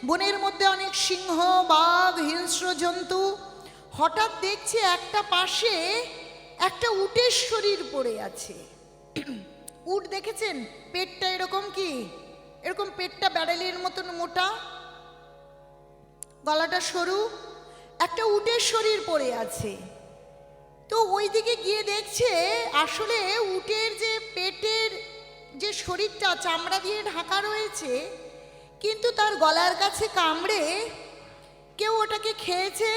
বনের মধ্যে অনেক সিংহ, বাঘ, হিংস্র জন্তু। হঠাৎ দেখছে একটা পাশে একটা উটের শরীর পড়ে আছে। উট দেখেছেন, পেটটা এরকম, কি এরকম পেটটা ব্যারেলের মতন মোটা, গলাটা সরু, একটা উটের শরীর পড়ে আছে। তো ওই দিকে গিয়ে দেখছে আসলে উটের যে পেটের যে শরীরটা চামড়া দিয়ে ঢাকা রয়েছে, কিন্তু তার গলার কাছে কামড়ে কেউ ওটাকে খেয়েছে,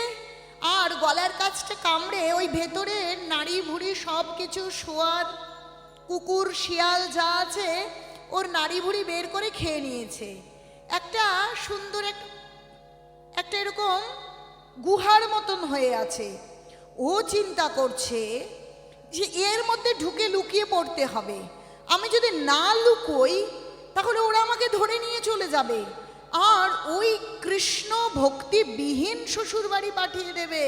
আর গলার কাছটা কামড়ে ওই ভেতরের নাড়ি ভুড়ি সব কিছু, শোয়ার, কুকুর, শিয়াল যা আছে ওর নাড়ি ভুড়ি বের করে খেয়ে নিয়েছে। একটা সুন্দর একটা এরকম গুহার মতন হয়ে আছে। ও চিন্তা করছে যে এর মধ্যে ঢুকে লুকিয়ে পড়তে হবে, আমি যদি না লুকোই তাহলে ওরা আমাকে ধরে নিয়ে চলে যাবে, আর ওই কৃষ্ণ ভক্তিবিহীন শ্বশুর বাড়ি পাঠিয়ে দেবে।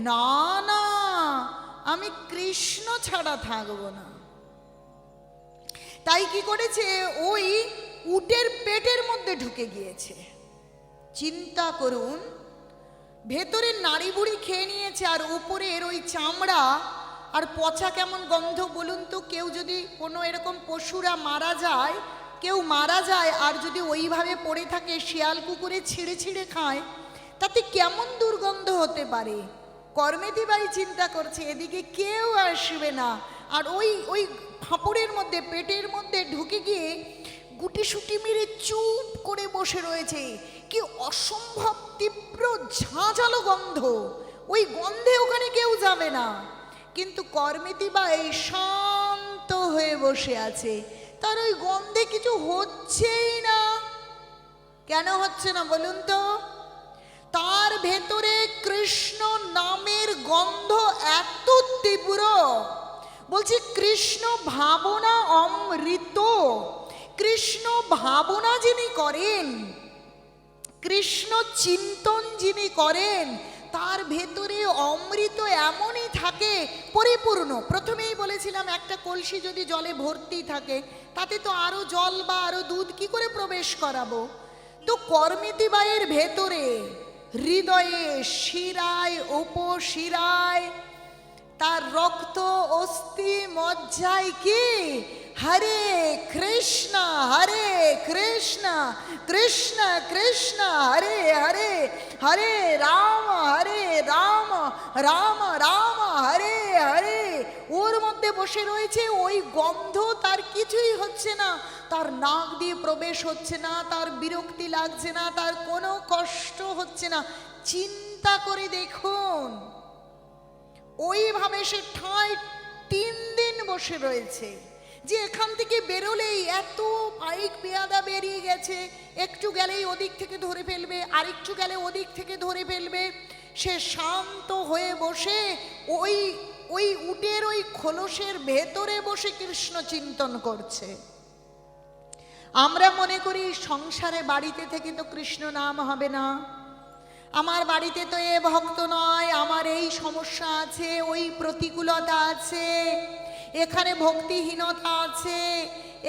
না না, আমি কৃষ্ণ ছাড়া থাকবো না। তাই কি করেছে, ওই উটের পেটের মধ্যে ঢুকে গিয়েছে। চিন্তা করুন, ভেতরের নাড়ি বুড়ি খেয়ে নিয়েছে, আর উপরের ওই চামড়া আর পচা কেমন গন্ধ বলুন তো। কেউ যদি কোনো এরকম পশুরা মারা যায়, কেউ মারা যায় আর যদি ওইভাবে পড়ে থাকে, শিয়াল কুকুরে ছিঁড়ে ছিঁড়ে খায়, তাতে কেমন দুর্গন্ধ হতে পারে। কর্মেতি বাই চিন্তা করছে এদিকে কেউ আসবে না, আর ওই ওই ফাঁপড়ের মধ্যে, পেটের মধ্যে ঢুকে গিয়ে গুটিসুটি মেরে চুপ করে বসে রয়েছে। কি অসম্ভব তীব্র ঝাঁঝালো গন্ধ, ওই গন্ধে ওখানে কেউ যাবে না। কিন্তু কর্মেতি বাই শান্ত হয়ে বসে আছে, তার ওই গন্ধে কিছু হচ্ছেই না। কেন হচ্ছে না বলুন তো? তার ভেতরে কৃষ্ণ নামের গন্ধ এত তীব্র, বলছি কৃষ্ণ ভাবনা অমৃত। কৃষ্ণ ভাবনা যিনি করেন, কৃষ্ণ চিন্তন যিনি করেন, তার ভেতরে অমৃত এমনই থাকে পরিপূর্ণ। প্রথমেই বলেছিলাম একটা কলসি যদি জলে ভর্তি থাকে, তাতে তো আরো জল বা আরো দুধ কি করে প্রবেশ করাবো? তো কর্মেতি বাইয়ের ভেতরে হৃদয়ে, শিরায়, উপশিরায়, তার রক্ত অস্থি মজ্জায় কি হরে কৃষ্ণ হরে কৃষ্ণ কৃষ্ণ কৃষ্ণ হরে হরে, হরে রাম রাম রাম হরে হরে, ওর মধ্যে বসে রয়েছে। ওই গন্ধ তার কিছুই হচ্ছে না, তার নাক দিয়ে প্রবেশ হচ্ছে না, তার বিরক্তি লাগছে না, তার কোনো কষ্ট হচ্ছে না। চিন্তা করে দেখুন, ওইভাবে সে ঠাঁই 3 দিন বসে রয়েছে। যে এখান থেকে বেরোলেই এত পাইক পেয়াদা বেরিয়ে গেছে, একটু গেলেই ওদিক থেকে ধরে ফেলবে, আরেকটু গেলে ওদিক থেকে ধরে ফেলবে। সে শান্ত হয়ে বসে ওই ওই উটের ওই খোলসের ভেতরে বসে কৃষ্ণ চিন্তন করছে। আমরা মনে করি সংসারে বাড়িতে থেকে তো কৃষ্ণ নাম হবে না, আমার বাড়িতে তো এ ভক্ত নয়, আমার এই সমস্যা আছে, ওই প্রতিকূলতা আছে, এখানে ভক্তিহীনতা আছে,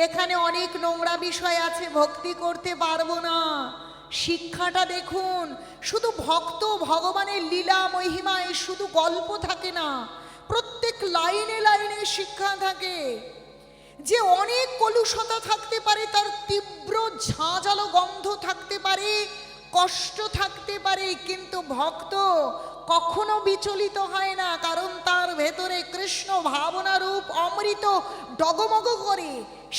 এখানে অনেক নোংরা বিষয় আছে, ভক্তি করতে পারবো না। শিক্ষাটা দেখুন, শুধু ভক্ত ভগবানের লীলা মহিমায় শুধু গল্প থাকে না, প্রত্যেক লাইনে লাইনে শিক্ষা থাকে। যে অনেক কলুষতা থাকতে পারে, তার তীব্র ঝাঁঝালো গন্ধ থাকতে পারে, কষ্ট থাকতে পারে, কিন্তু ভক্ত কখনো বিচলিত হয় না, কারণ তার ভেতরে কৃষ্ণ ভাবনা রূপ অমৃত ডগমগ করে।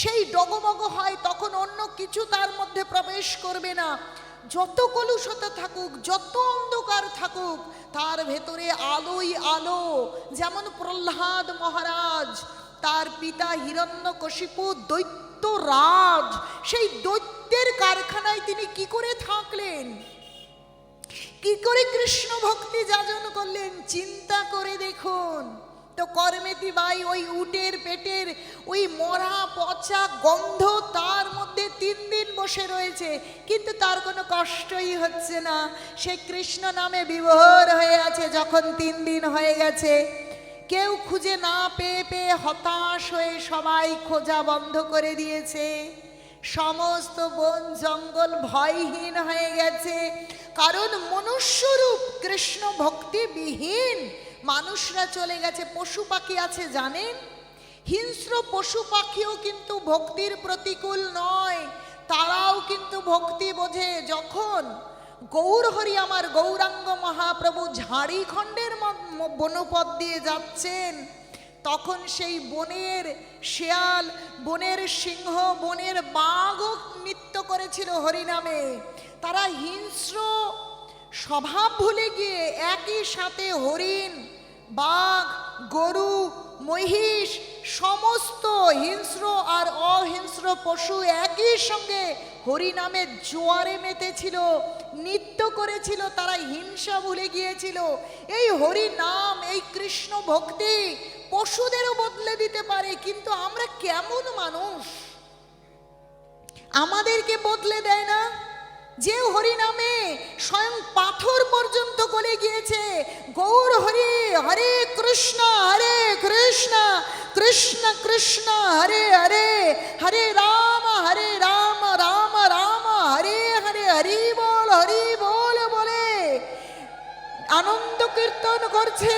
সেই ডগমগ হয়, তখন অন্য কিছু তার মধ্যে প্রবেশ করবে না। যত কলুষতা থাকুক, যত অন্ধকার থাকুক, তার ভেতরে আলোই আলো। যেমন প্রহ্লাদ মহারাজ, তার পিতা হিরণ্যকশিপু দৈত্যরাজ, সেই দৈত্যের কারখানায় তিনি কি করে থাকলেন, কি করে কৃষ্ণ ভক্তি যাজন করলেন, চিন্তা করে দেখুন। তো কর্মেতি বাই ওই উটের পেটের ওই মরা পচা গন্ধ তার মধ্যে 3 দিন বসে রয়েছে, কিন্তু তার কোনো কষ্টই হচ্ছে না। সে কৃষ্ণ নামে বিভোর হয়ে আছে। যখন 3 দিন হয়ে গেছে, কেউ খুঁজে না পেয়ে পেয়ে হতাশ হয়ে সবাই খোঁজা বন্ধ করে দিয়েছে। সমস্ত বন জঙ্গল ভয়হীন হয়ে গেছে, কারণ মনুষ্যরূপ কৃষ্ণ ভক্তিবিহীন মানুষরা চলে গেছে। পশু পাখি আছে জানেন, হিংস্র পশু পাখিও কিন্তু ভক্তির প্রতিকূল নয়, তারাও কিন্তু ভক্তি বোঝে। যখন গৌরহরি আমার গৌরাঙ্গ মহাপ্রভু ঝাড়িখণ্ডের বনপথ দিয়ে যাচ্ছেন, তখন সেই বনের শেয়াল, বনের সিংহ, বনের বাঘও নৃত্য করেছিল হরিনামে। তারা হিংস্র স্বভাব ভুলে গিয়ে একই সাথে হরিণ, বাঘ, গরু, মহিষ, সমস্ত হিংস্র আর অহিংস্র পশু একই সঙ্গে হরিনামের জোয়ারে মেতেছিল, নৃত্য করেছিল। তারা হিংসা ভুলে গিয়েছিল। এই হরি নাম, এই কৃষ্ণ ভক্তি পশুদেরও বদলে দিতে পারে, কিন্তু আমরা কেমন মানুষ, আমাদেরকে বদলে দেয় না। যে হরিনামে স্বয়ং পাথর পর্যন্ত গলে গিয়েছে। গৌর হরি, হরে কৃষ্ণ কৃষ্ণ কৃষ্ণ হরে হরে, হরে রাম রাম রাম হরে হরে, হরি বল বলে আনন্দ কীর্তন করছে।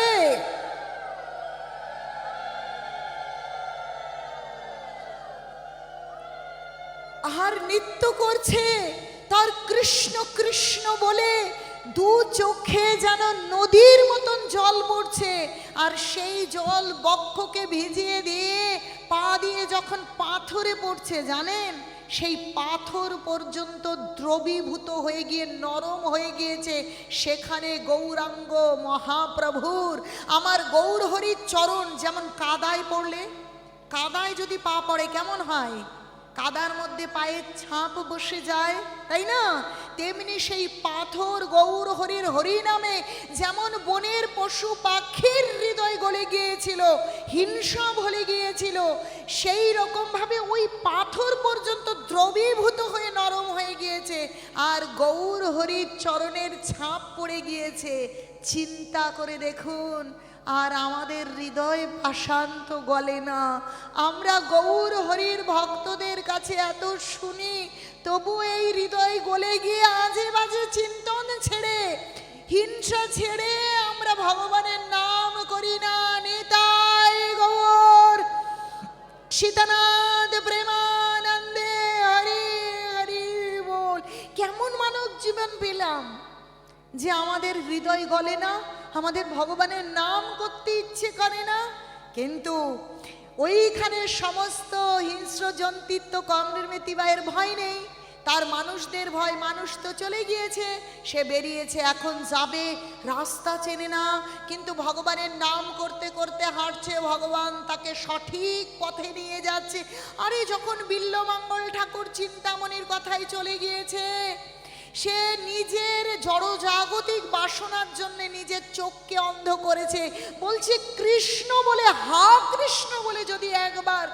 আর নৃত্য করছে, তার কৃষ্ণ কৃষ্ণ বলে দু চোখে যেন নদীর মতন জল পড়ছে। আর সেই জল বক্ষকে ভিজিয়ে দিয়ে পা দিয়ে যখন পাথরে পড়ছে, জানেন সেই পাথর পর্যন্ত দ্রবীভূত হয়ে গিয়ে নরম হয়ে গিয়েছে। সেখানে গৌরাঙ্গ মহাপ্রভুর আমার গৌর হরির চরণ যেমন কাদায় পড়লে, কাদায় যদি পা পড়ে কেমন হয়, কাদার মধ্যে পায়ের ছাপ বসে যায়, তাই না? তেমনি সেই পাথর গৌর হরির হরি নামে যেমন বনের পশু পাখির হৃদয় গলে গিয়েছিল, হিংসা ভরে গিয়েছিল, সেই রকম ভাবে ওই পাথর পর্যন্ত দ্রবীভূত হয়ে নরম হয়ে গিয়েছে। আর গৌর হরির চরণের ছাপ পড়ে গিয়েছে। চিন্তা করে দেখুন, আর আমাদের হৃদয় পাষান্ত গলে না। আমরা গৌর হরির ভক্তদের কাছে এত শুনি, তবু এই হৃদয় গলে গিয়ে আজে বাজে চিন্তন ছেড়ে, হিংসা ছেড়ে আমরা ভগবানের নাম করি না। নিতাই গৌর সীতানাথ প্রেমানন্দে হরি হরি বল। কেমন মানব জীবন পেলাম যে আমাদের হৃদয় গলে না, আমাদের ভগবানের নাম করতে ইচ্ছে করে না। কিন্তু ওইখানে সমস্ত হিংস্র জন্তুত্ব কর্মীতিবায়ের ভয় নেই, তার মানুষদের ভয়। মানুষ তো চলে গিয়েছে, সে বেরিয়েছে, এখন যাবে, রাস্তা চেনে না, কিন্তু ভগবানের নাম করতে করতে হাঁটছে, ভগবান তাকে সঠিক পথে নিয়ে যাচ্ছে। আরে যখন বিল্বমঙ্গল ঠাকুর চিন্তামণির কথাই চলে গিয়েছে, সে নিজের জড়জাগতিক বাসনার জন্য নিজের চোখকে অন্ধ করেছে। বলছে কৃষ্ণ বলে, হা কৃষ্ণ বলে যদি একবার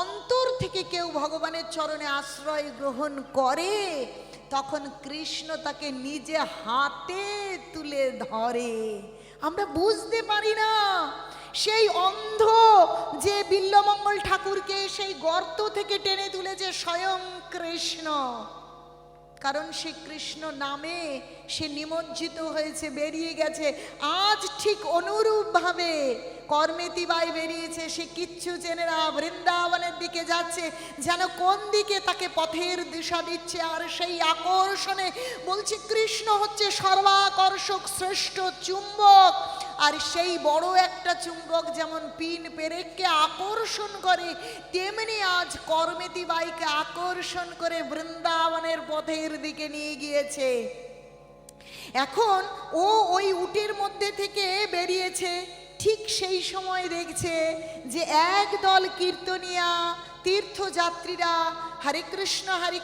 অন্তর থেকে কেউ ভগবানের চরণে আশ্রয় গ্রহণ করে, তখন কৃষ্ণ তাকে নিজে হাতে তুলে ধরে। আমরা বুঝতে পারি না, সেই অন্ধ যে বিল্বমঙ্গল ঠাকুরকে সেই গর্ত থেকে টেনে তুলেছে স্বয়ং কৃষ্ণ। কারণ সে কৃষ্ণ নামে সে নিমজ্জিত হয়েছে, বেরিয়ে গেছে। আজ ঠিক অনুরূপভাবে কর্মেতিবাই বেরিয়েছে, সে কিচ্ছু চেনে না, বৃন্দাবনের দিকে যাচ্ছে, যেন কোন দিকে তাকে পথের দিশা দিচ্ছে। আর সেই আকর্ষণে বলছে কৃষ্ণ হচ্ছে সর্বাকর্ষক শ্রেষ্ঠ চুম্বক। আর সেই বড় একটা চুম্বক যেমন পিন পেরেককে আকর্ষণ করে, তেমনি আজ কর্মেতিবাইকে আকর্ষণ করে বৃন্দাবনের পথের দিকে নিয়ে গিয়েছে। এখন ও ওই উটের মধ্যে থেকে বেরিয়েছে, ঠিক সেই সময় দেখছে যে একদল কীর্তনিয়া তীর্থযাত্রীরা হরে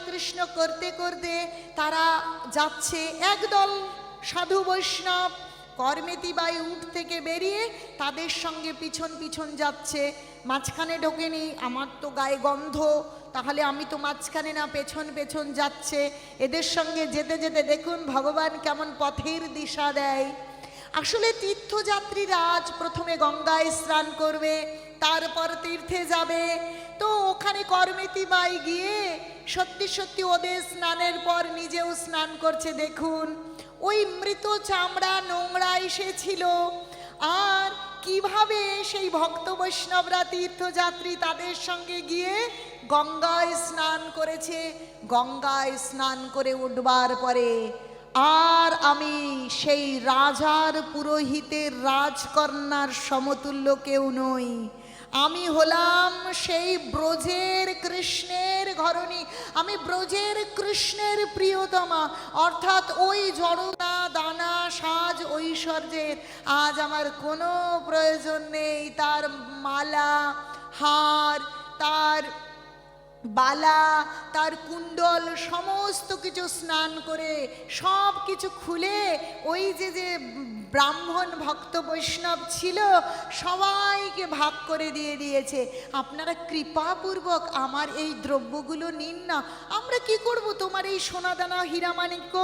কৃষ্ণ করতে করতে তারা যাচ্ছে। একদল সাধু বৈষ্ণব কর্মেতিবাই উট থেকে বেরিয়ে তাদের সঙ্গে পিছন পিছন যাচ্ছে। মাঝখানে ঢোকেনি, আমার তো গায়ে গন্ধ, তাহলে আমি তো মাঝখানে না, পেছন পেছন যাচ্ছে। এদের সঙ্গে যেতে যেতে দেখুন ভগবান কেমন পথের দিশা দেয়। আসলে তীর্থযাত্রীরা আজ প্রথমে গঙ্গায় স্নান করবে, তারপর তীর্থে যাবে। তো ওখানে কর্মেতিবাই গিয়ে সত্যি সত্যি ওদের স্নানের পর নিজেও স্নান করছে। দেখুন ওই মৃত চামড়া নোংরা এসেছিল, আর কিভাবে সেই ভক্ত বৈষ্ণবরা তীর্থযাত্রী তাদের সঙ্গে গিয়ে গঙ্গায় স্নান করেছে। গঙ্গায় স্নান করে উঠবার পরে আর আমি সেই রাজার পুরোহিতের রাজকন্যার সমতুল্য কেউ নই, আমি হলাম সেই ব্রজের কৃষ্ণের ঘরণী, আমি ব্রজের কৃষ্ণের প্রিয়তমা। অর্থাৎ ওই জড়না দানা সাজ ঐশ্বর্যের আজ আমার কোনো প্রয়োজন নেই। তার মালা হার, তার বালা, তার কুণ্ডল সমস্ত কিছু স্নান করে সব কিছু খুলে ওই যে যে ব্রাহ্মণ ভক্ত বৈষ্ণব ছিল সবাইকে ভাগ করে দিয়ে দিয়েছে। আপনারা কৃপাপূর্বক আমার এই দ্রব্যগুলো নিন না, আমরা কি করব তোমার এই সোনাদানা হীরামাণিক্য,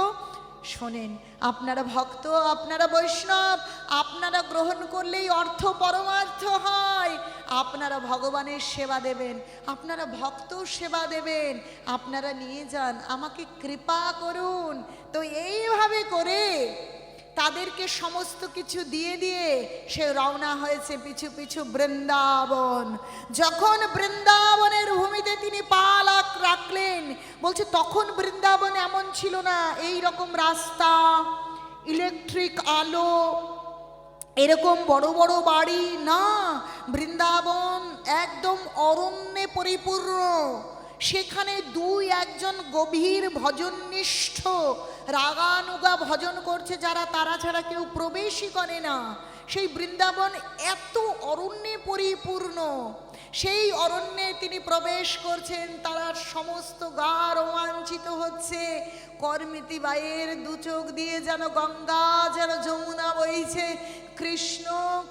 শোনেন, আপনারা ভক্ত, আপনারা বৈষ্ণব, আপনারা গ্রহণ করলেই অর্থ পরমার্থ হয়। আপনারা ভগবানের সেবা দেবেন, আপনারা ভক্ত সেবা দেবেন, আপনারা নিয়ে যান, আমাকে কৃপা করুন। তো এইভাবে করে তাদেরকে সমস্ত কিছু দিয়ে দিয়ে সে রওনা হয়েছে পিছু পিছু বৃন্দাবন। যখন বৃন্দাবনের ভূমিতে তিনি পা রাখলেন, বলছে তখন বৃন্দাবন এমন ছিল না, এই রকম রাস্তা, ইলেকট্রিক আলো, এরকম বড় বড় বাড়ি না। বৃন্দাবন একদম অরণ্যে পরিপূর্ণ। সেখানে দুই একজন গভীর ভজননিষ্ঠ রাগানুগা ভজন করছে যারা, তারা ছাড়া কেউ প্রবেশই করে না। সেই বৃন্দাবন এত অরণ্যে পরিপূর্ণ। সেই অরণ্যে তিনি প্রবেশ করছেন, তারা সমস্ত গা রোমাঞ্চিত হচ্ছে। করমিতি বায়ের দু চোখ দিয়ে যেন গঙ্গা, যেন যমুনা বইছে। কৃষ্ণ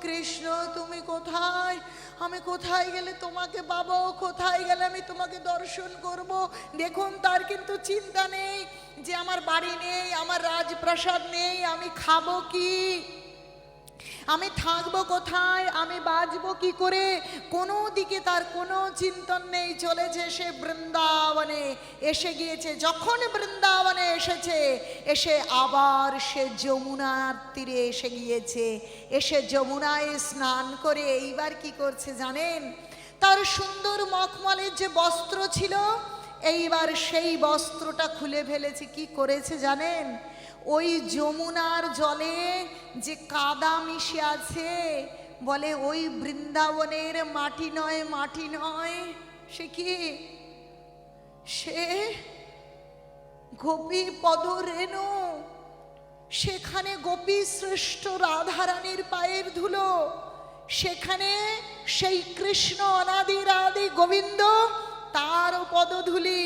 কৃষ্ণ তুমি কোথায়, আমি কোথায় গেলে তোমাকে পাবো, কোথায় গেলে আমি তোমাকে দর্শন করব। দেখুন, তার কিন্তু চিন্তা নেই যে আমার বাড়ি নেই, আমার রাজপ্রাসাদ নেই, আমি খাবো কি, আমি থাকবো কোথায়, আমি বাঁচবো কি করে, কোনো দিকে তার কোনো চিন্তন নেই। চলেছে সে বৃন্দাবনে, এসে গিয়েছে। যখন বৃন্দাবনে এসেছে, এসে আবার সে যমুনার তীরে এসে গিয়েছে। এসে যমুনায় স্নান করে এইবার কি করছে জানেন? তার সুন্দর মখমলের যে বস্ত্র ছিল, এইবার সেই বস্ত্রটা খুলে ফেলেছে। কি করেছে জানেন? ওই যমুনার জলে যে কাদা মিশে আছে, বলে ওই বৃন্দাবনের মাটি নয়, মাটি নয়, সে কি, সে গোপী পদরেণু। সেখানে গোপী শ্রেষ্ঠ রাধারানীর পায়ের ধুলো, সেখানে সেই কৃষ্ণ অনাদির আদি গোবিন্দ, তার পদধূলি।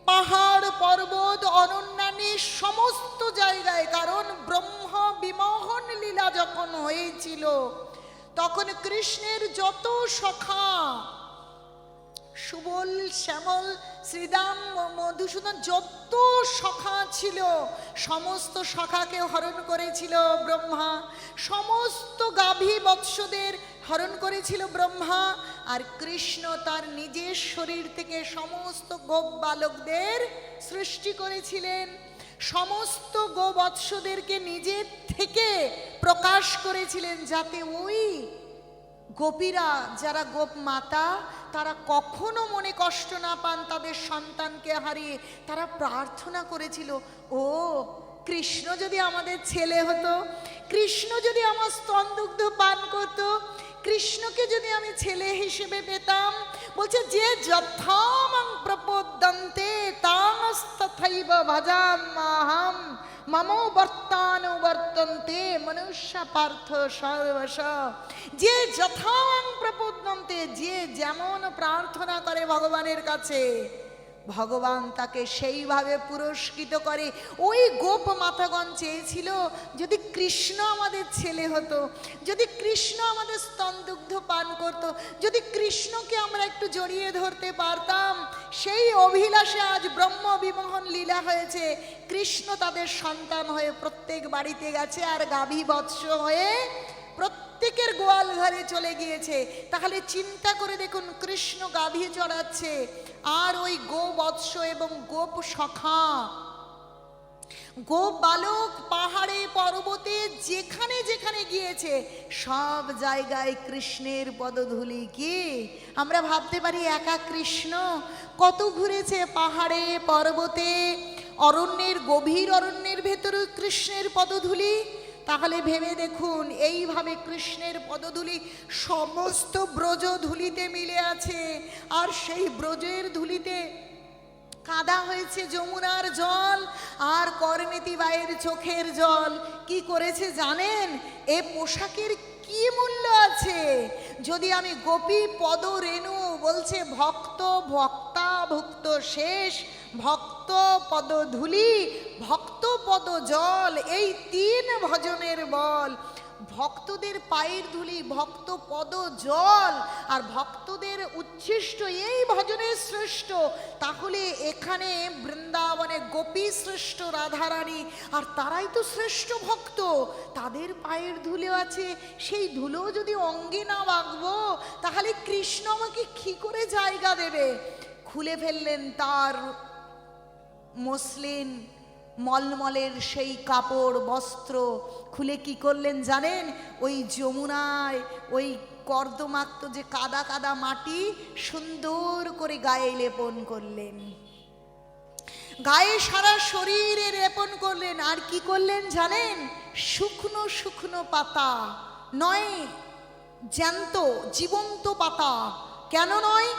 পাহাড় পর্বত অরণ্যানী সমস্ত জায়গায়, কারণ ব্রহ্ম বিমোহন লীলা যখন হয়েছিল, তখন কৃষ্ণের যত সখা, সুবল, শ্যামল, শ্রীদাম, মধুসূদন, যত সখা ছিল, সমস্ত সখাকে হরণ করেছিল ব্রহ্মা। সমস্ত গাভী বৎসদের হরণ করেছিল ব্রহ্মা। আর কৃষ্ণ তার নিজের শরীর থেকে সমস্ত গোপ বালকদের সৃষ্টি করেছিলেন। সমস্ত গোবৎসদেরকে নিজের থেকে প্রকাশ করেছিলেন, যাতে ওই গোপীরা, যারা গোপ মাতা, তারা কখনো মনে কষ্ট না পান তাদের সন্তানকে হারিয়ে। তারা প্রার্থনা করেছিল, ও কৃষ্ণ যদি আমাদের ছেলে হতো, কৃষ্ণ যদি আমার স্তনদুগ্ধ পান করতো, কৃষ্ণকে যদি আমি ছেলে হিসেবে পেতাম। বলছে, যে যথামং প্রপদ্যন্তে তাংস্তথৈব ভজাম্যহম মমো বর্তানুবর্তন্তে মনুষ্য পার্থ সর্বশ। যে যথাং প্রপদ্যন্তে, যে যেমন প্রার্থনা করে ভগবানের কাছে, ভগবান তাকে সেইভাবে পুরস্কৃত করে। ওই গোপ মাতাগণ চেয়েছিল, যদি কৃষ্ণ আমাদের ছেলে হতো, যদি কৃষ্ণ আমাদের স্তনদুগ্ধ পান করতো, যদি কৃষ্ণকে আমরা একটু জড়িয়ে ধরতে পারতাম। সেই অভিলাষে আজ ব্রহ্ম বিমোহন লীলা হয়েছে। কৃষ্ণ তাদের সন্তান হয়ে প্রত্যেক বাড়িতে গেছে, আর গাভী বৎস হয়ে প্রত্যেকের গোয়াল ঘরে চলে গিয়েছে। তাহলে চিন্তা করে দেখুন, কৃষ্ণ গাভী চড়াচ্ছে, আর ওই গো বৎস এবং গোপ সখা, গোপ বালক পাহাড়ে পর্বতে যেখানে যেখানে গিয়েছে, সব জায়গায় কৃষ্ণের পদধূলি। কি আমরা ভাবতে পারি একা কৃষ্ণ? কত ঘুরেছে পাহাড়ে পর্বতে, অরণ্যের, গভীর অরণ্যের ভেতরে কৃষ্ণের পদধূলি। তাহলে ভেবে দেখুন, এইভাবে কৃষ্ণের পদধূলি সমস্ত ব্রজ ধুলিতে মিলে আছে। আর সেই ব্রজের ধুলিতে কাদা হয়েছে যমুনার জল আর করমিতি বায়ের চোখের জল। কি করেছে জানেন? এ পোশাকের কি মূল্য আছে? যদি আমি গোপী পদ রেণু, বলছে ভক্ত ভক্তা ভুক্ত শেষ, ভক্ত পদধূলি, ভক্ত পদ জল, এই তিন ভজনের বল। ভক্তদের পায়ের ধুলি, ভক্ত পদ জল আর ভক্তদের উচ্ছিষ্ট এই ভজনের শ্রেষ্ঠ, তাহলে এখানে বৃন্দাবনে গোপী শ্রেষ্ঠ রাধারানী, আর তারাই তো শ্রেষ্ঠ ভক্ত, তাদের পায়ের ধুলো আছে। সেই ধুলো যদি অঙ্গে না মাখবো তাহলে কৃষ্ণ আমাকে কি করে জায়গা দেবে? খুলে ফেললেন তার মসলিন মলমলের সেই কাপড় বস্ত্র, খুলে কি করলেন জানেন? ওই যমুনায় ওই কর্দমাক্ত যে কাদা কাদা মাটি সুন্দর করে গায়ে লেপন করলেন, গায়ে সারা শরীরে লেপন করলেন। আর কি করলেন জানেন? শুকনো শুকনো পাতা নয়, জ্যান্ত জীবন্ত পাতা। কেন নয়?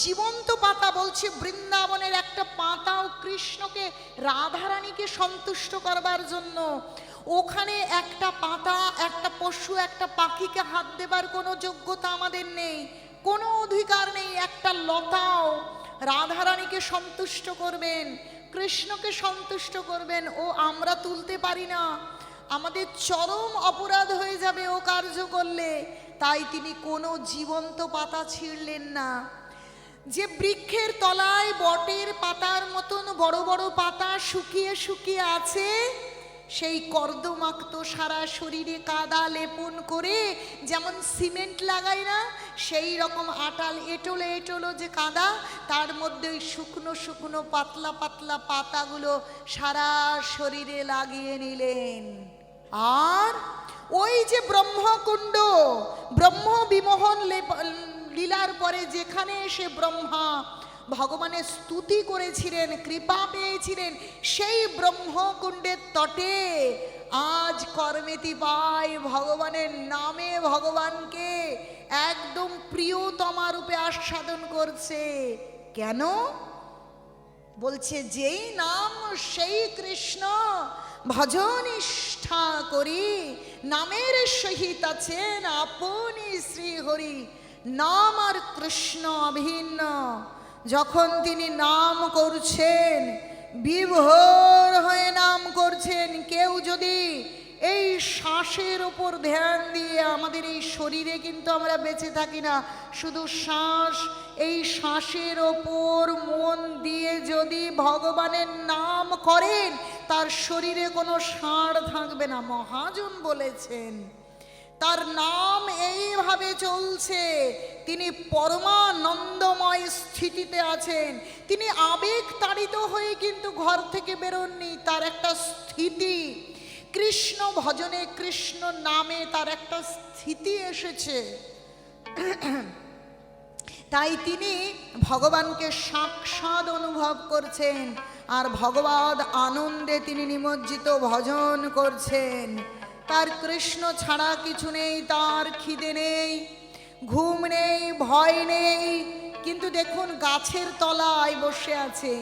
জীবন্ত পাতা বলছে বৃন্দাবনের একটা পাতাও কৃষ্ণকে রাধারানীকে সন্তুষ্ট করবার জন্য। ওখানে একটা পাতা, একটা পশু, একটা পাখিকে হাত দেবার কোনো যোগ্যতা আমাদের নেই, কোনো অধিকার নেই। একটা লতাও রাধারানীকে সন্তুষ্ট করবেন, কৃষ্ণকে সন্তুষ্ট করবেন, ও আমরা তুলতে পারি না, আমাদের চরম অপরাধ হয়ে যাবে ও কার্য করলে। তাই তিনি কোনো জীবন্ত পাতা ছিঁড়লেন না। যে বৃক্ষের তলায় বটের পাতার মতন বড় বড় পাতা শুকিয়ে শুকিয়ে আছে, সেই কর্দমাক্ত সারা শরীরে কাদা লেপন করে যেমন সিমেন্ট লাগায় না, সেই রকম আটাল এঁটোলো এঁটোলো যে কাদা, তার মধ্যে ওই শুকনো শুকনো পাতলা পাতলা পাতাগুলো সারা শরীরে লাগিয়ে নিলেন। আর ওই যে ব্রহ্মকুণ্ড, ব্রহ্ম বিমোহন লীলার পরে যেখানে এসে ব্রহ্মা ভগবানের স্তুতি করেছিলেন, কৃপা পেয়েছিলেন, সেই ব্রহ্মকুণ্ডের তটে আজ কর্মেতি পাই ভগবানের নামে ভগবানকে একদম প্রিয়তমা রূপে আস্বাদন করছে। কেন? বলছে যেই নাম সেই কৃষ্ণ ভজনিষ্ঠা করি, নামের সহিত আছেন আপনি শ্রীহরি, নাম আর কৃষ্ণ অভিন্ন। যখন তিনি নাম করছেন, বিভোর হয়ে নাম করছেন। কেউ যদি এই শ্বাসের ওপর ধ্যান দিয়ে, আমাদের এই শরীরে কিন্তু আমরা বেঁচে থাকি না, শুধু শ্বাস, এই শ্বাসের ওপর মন দিয়ে যদি ভগবানের নাম করেন, তার শরীরে কোনো সাড় থাকবে না। মহাজন বলেছেন তার নাম এইভাবে চলছে, তিনি পরমানন্দময় স্থিতিতে আছেন, তিনি আবেগ তাড়িত হয়ে কিন্তু ঘর থেকে বেরোননি, তার একটা স্থিতি, কৃষ্ণ ভজনে কৃষ্ণ নামে তার একটা স্থিতি এসেছে। তাই তিনি ভগবানকে সাক্ষাৎ অনুভব করছেন, আর ভগবদ আনন্দে তিনি নিমজ্জিত ভজন করছেন। তার কৃষ্ণ ছাড়া কিছু নেই, তার খিদে নেই, ঘুম নেই, ভয় নেই। কিন্তু দেখুন গাছের তলায় বসে আছে,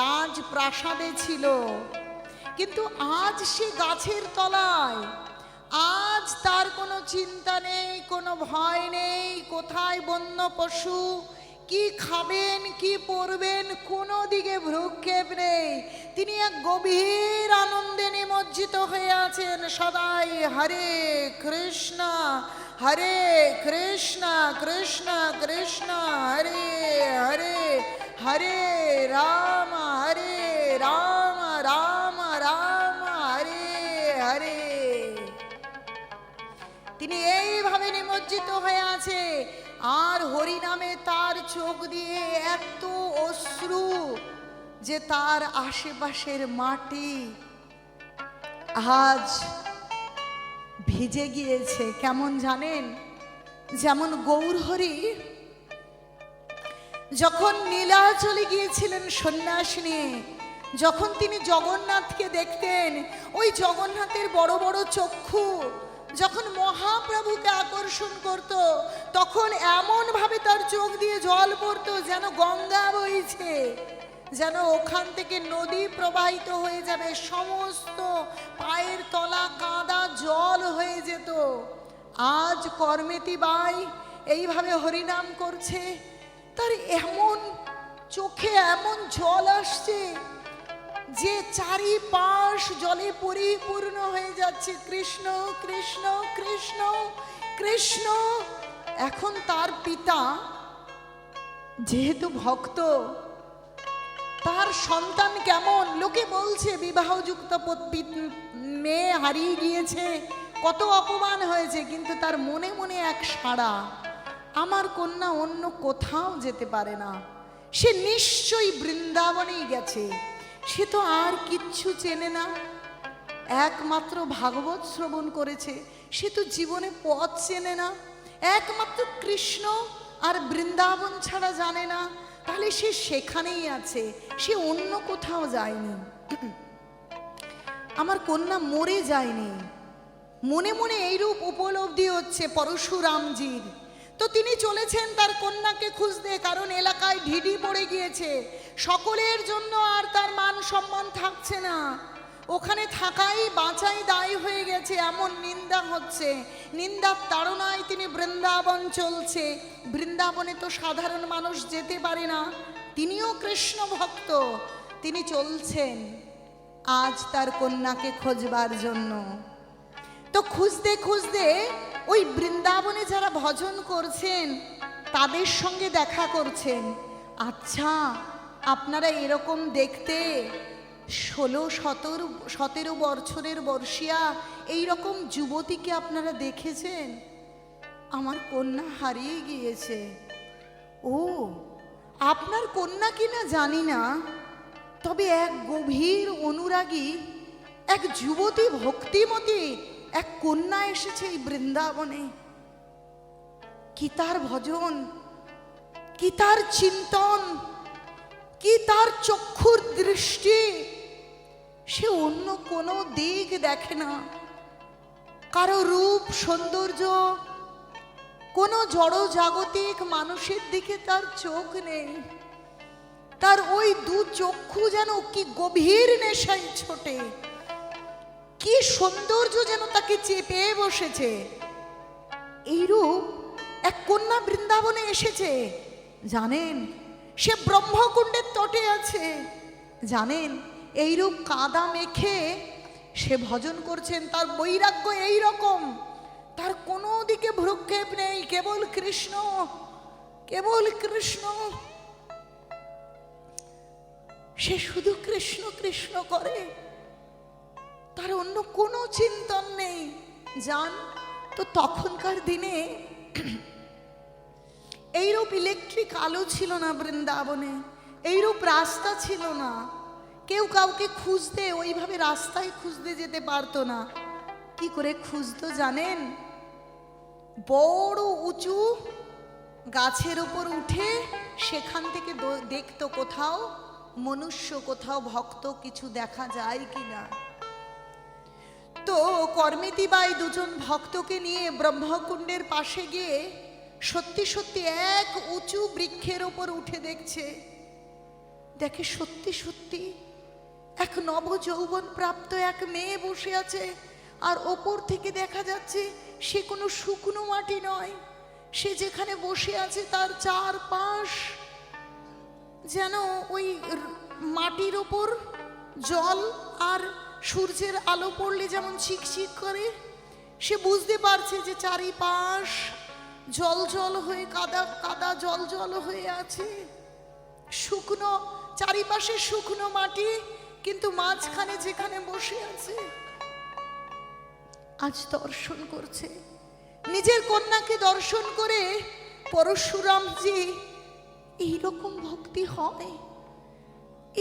রাজপ্রাসাদে ছিল, কিন্তু আজ সে গাছের তলায়, আজ তার কোনো চিন্তা নেই, কোনো ভয় নেই। কোথায় বন্য পশু, কি খাবেন, কি পরবেন, কোনো দিকে ভ্রুক্ষেপ নেই। তিনি এক গভীর আনন্দে নিমজ্জিত হয়ে আছেন সদাই। হরে কৃষ্ণ হরে কৃষ্ণ কৃষ্ণ কৃষ্ণ হরে হরে, হরে রাম রাম রাম হরে হরে। তিনি এইভাবে নিমজ্জিত হয়ে আছে, আর হরিনামে তার চোখ দিয়ে এত অশ্রু যে তার আশেপাশের মাটি আজ ভিজে গিয়েছে। কেমন জানেন? যেমন গৌরহরি যখন নীলাচলে গিয়েছিলেন সন্ন্যাস নিয়ে, যখন তিনি জগন্নাথকে দেখতেন, ওই জগন্নাথের বড় বড় চক্ষু যখন মহাপ্রভুকে আকর্ষণ করত, তখন এমন ভাবে তার চোখ দিয়ে জল পড়তো যেন গঙ্গা বইছে, যেন ওখান থেকে নদী প্রবাহিত হয়ে যাবে, সমস্ত পায়ের তলা কাদা জল হয়ে যেত। আজ কর্মেতি বাই এইভাবে হরিনাম করছে, তার এমন চোখে এমন জল আসছে, যে চারিপাশ জলে পরিপূর্ণ হয়ে যাচ্ছে কৃষ্ণ কৃষ্ণ কৃষ্ণ কৃষ্ণ। এখন তার পিতা যেহেতু ভক্ত, তার সন্তান কেমন, লোকে বলছে বিবাহযুক্ত মেয়ে হারিয়ে গিয়েছে, কত অপমান হয়েছে, কিন্তু তার মনে মনে এক সাড়া, আমার কন্যা অন্য কোথাও যেতে পারে না, সে নিশ্চয়ই বৃন্দাবনেই গেছে, সে তো আর কিচ্ছু চেনে না, একমাত্র ভাগবত শ্রবণ করেছে, সে তো জীবনে পথ চেনে না, একমাত্র কৃষ্ণ আর বৃন্দাবন ছাড়া জানে না, তাহলে সে সেখানেই আছে, সে অন্য কোথাও যায়নি, আমার কন্যা মরে যায়নি। মনে মনে এইরূপ উপলব্ধি হচ্ছে পরশুরামজির। তো তিনি চলেছেন তার কন্যাকে খুঁজতে, কারণ এলাকায় ঢিঢি পড়ে গিয়েছে, সকলের জন্য আর তার মান সম্মান থাকছে না, ওখানে থাকাই বাঁচাই দায় হয়ে গেছে, এমন নিন্দা হচ্ছে, নিন্দার তাড়নায় তিনি বৃন্দাবন চলছে। বৃন্দাবনে তো সাধারণ মানুষ যেতে পারে না, তিনিও কৃষ্ণ ভক্ত, তিনি চলছেন আজ তার কন্যাকে খোঁজবার জন্য। তো খুঁজতে খুঁজতে ওই বৃন্দাবনে যারা ভজন করছেন তাদের সঙ্গে দেখা করছেন। আচ্ছা, আপনারা এরকম দেখতে 16-17 বছরের বর্ষিয়া এইরকম যুবতীকে আপনারা দেখেছেন? আমার কন্যা হারিয়ে গিয়েছে। ও, আপনার কন্যা কিনা জানি না, তবে এক গভীর অনুরাগী, এক যুবতী ভক্তিমতী এক কন্যা এসেছে এই বৃন্দাবনে। কি তার ভজন, কি তার চিন্তন, কি তার চক্ষুর দৃষ্টি, সে অন্য কোনো দিক দেখে না, কারো রূপ সৌন্দর্য, কোনো জড় জাগতিক মানুষের দিকে তার চোখ নেই, তার ওই দু চক্ষু যেন কি গভীর নেশায় ছোটে, কি সৌন্দর্য যেন তাকে চেপে বসেছে। এইরূপ এক কন্যা বৃন্দাবনে এসেছে, জানেন সে ব্রহ্মকুণ্ডের তটে আছে, জানেন এইরূপ কাদা মেখে সে ভজন করছেন, তার বৈরাগ্য এই রকম, তার কোনো দিকে ভ্রুক্ষেপ নেই, কেবল কৃষ্ণ, কেবল কৃষ্ণ, সে শুধু কৃষ্ণ কৃষ্ণ করে, তার অন্য কোনো চিন্তন নেই। জান তো তখনকার দিনে এইরূপ ইলেকট্রিক আলো ছিল না বৃন্দাবনে, এইরূপ রাস্তা ছিল না, কেউ কাউকে খুঁজতে ওইভাবে রাস্তায় খুঁজতে যেতে পারতো না। কি করে খুঁজতো জানেন? বড় উঁচু গাছের উপর উঠে সেখান থেকে দেখতো কোথাও মনুষ্য, কোথাও ভক্ত কিছু দেখা যায় কিনা। তো কর্মেতি বাই দুজন ভক্তকে নিয়ে ব্রহ্মকুণ্ডের পাশে গিয়ে সত্যি সত্যি এক উঁচু বৃক্ষের ওপর উঠে দেখছে, দেখে সত্যি সত্যি এক নবযৌবন প্রাপ্ত এক মেয়ে বসে আছে, আর ওপর থেকে দেখা যাচ্ছে সে কোনো শুকনো মাটি নয়, সে যেখানে বসে আছে তার চারপাশ যেন ওই মাটির ওপর জল আর সূর্যের আলো পড়লে যেমন চিকচিক করে, সে বুঝতে পারছে যে চারিপাশ জল জল হয়ে কাদা কাদা জল জল হয়ে আছে, শুকনো চারিপাশে শুকনো মাটি, কিন্তু মাঝখানে যেখানে বসে আছে আজ দর্শন করছে, নিজের কন্যাকে দর্শন করে পরশুরামজি, এইরকম ভক্তি হয়?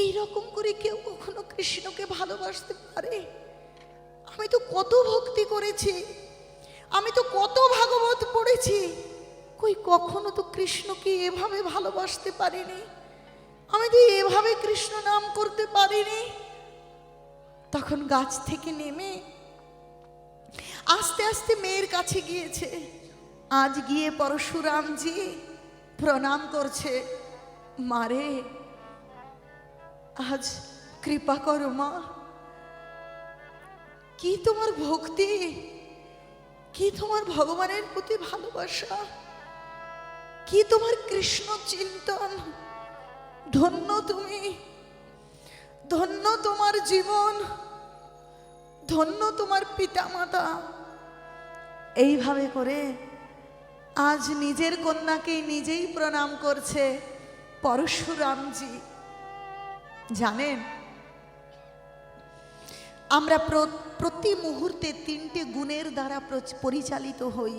এইরকম করে কেউ কখনো কৃষ্ণকে ভালোবাসতে পারে? আমি তো কত ভক্তি করেছি, আমি তো কত ভাগবত পড়েছি, কই কখনো তো কৃষ্ণকে এভাবে ভালোবাসতে পারিনি, আমি তো এভাবে কৃষ্ণ নাম করতে পারিনি। তখন গাছ থেকে নেমে আস্তে আস্তে মেয়ের কাছে গিয়েছে, আজ গিয়ে পরশুরামজি প্রণাম করছে, মারে আজ কৃপা করো মা, কি তোমার ভক্তি, কি তোমার ভগবানের প্রতি ভালোবাসা, কি তোমার কৃষ্ণ চিন্তন, ধন্য তুমি। ধন্য তোমার জীবন, ধন্য তোমার পিতামাতা। এইভাবে করে আজ নিজের কন্যাকে নিজেই প্রণাম করছে পরশুরামজি। জানেন, আমরা প্রতি মুহূর্তে তিনটে গুণের দ্বারা পরিচালিত হই।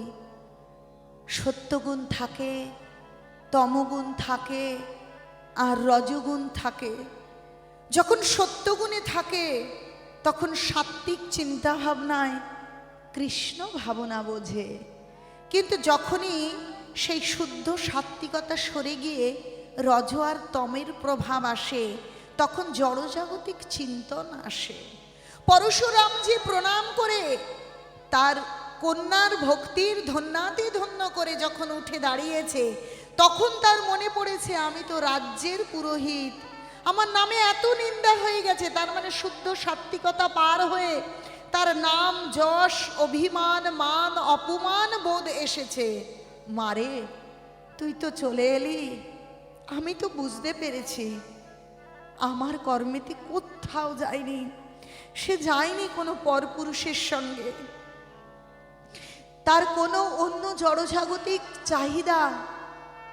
সত্যগুণ থাকে, তমগুণ থাকে, আর রজগুণ থাকে। যখন সত্যগুণে থাকে তখন সাত্ত্বিক চিন্তা ভাবনায় কৃষ্ণ ভাবনা বোঝে, কিন্তু যখনই সেই শুদ্ধ সাত্ত্বিকতা সরে গিয়ে রজ আর তমের প্রভাব আসে তখন জড়জাগতিক চিন্তন আসে। পরশুরামজি প্রণাম করে তার কন্যার ভক্তির ধন্যাতে ধন্য করে যখন উঠে দাঁড়িয়েছে তখন তার মনে পড়েছে, আমি তো রাজ্যের পুরোহিত, আমার নামে এত নিন্দা হয়ে গেছে। তার মানে শুদ্ধ সাত্ত্বিকতা পার হয়ে তার নাম যশ অভিমান মান অপমান বোধ এসেছে। মারে, তুই তো চলে এলি, আমি তো বুঝতে পেরেছি আমার কর্মেতে কোথাও যায়নি, সে যায়নি কোনো পরপুরুষের সঙ্গে, তার কোনো অন্য জড়জাগতিক চাহিদা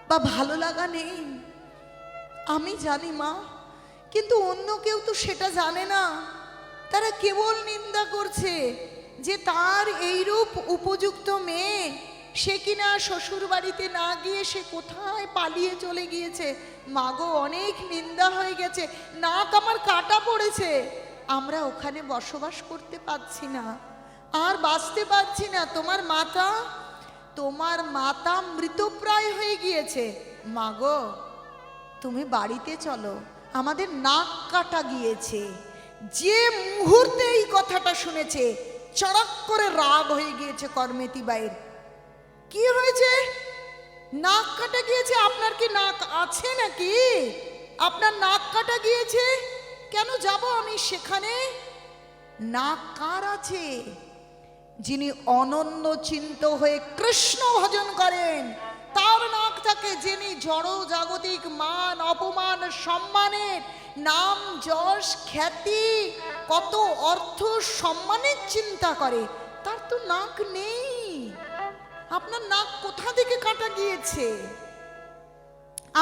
বা ভালো লাগা নেই। আমি জানি মা, কিন্তু অন্য কেউ তো সেটা জানে না। তারা কেবল নিন্দা করছে যে তার এইরূপ উপযুক্ত মেয়ে, সে কিনা শ্বশুর বাড়িতে না গিয়ে সে কোথায় পালিয়ে চলে গিয়েছে। মাগো, অনেক নিন্দা হয়ে গেছে, নাক আমার কাটা পড়েছে, আমরা ওখানে বসবাস করতে পারছি না, আর বাঁচতে পারছি না। তোমার মাতা মৃতপ্রায় হয়ে গিয়েছে। মাগো, তুমি বাড়িতে চলো, আমাদের নাক কাটা গিয়েছে। যে মুহূর্তে এই কথাটা শুনেছে চড়ক করে রাগ হয়ে গিয়েছে কর্মেতি বাইর। কি হয়েছে? নাক কাটা গিয়েছে? আপনার কি নাক আছে নাকি? আপনার নাক কাটা গিয়েছে, কেন যাব আমি সেখানে? নাক কার আছে? যিনি অনন্য চিন্ত হয়ে কৃষ্ণ ভজন করেন তার নাক থাকে। যিনি জড় জাগতিক মান অপমান সম্মানের নাম যশ খ্যাতি কত অর্থ সম্মানের চিন্তা করে, তার তো নাক নেই। আপনার নাক কোথা থেকে কাটা গিয়েছে?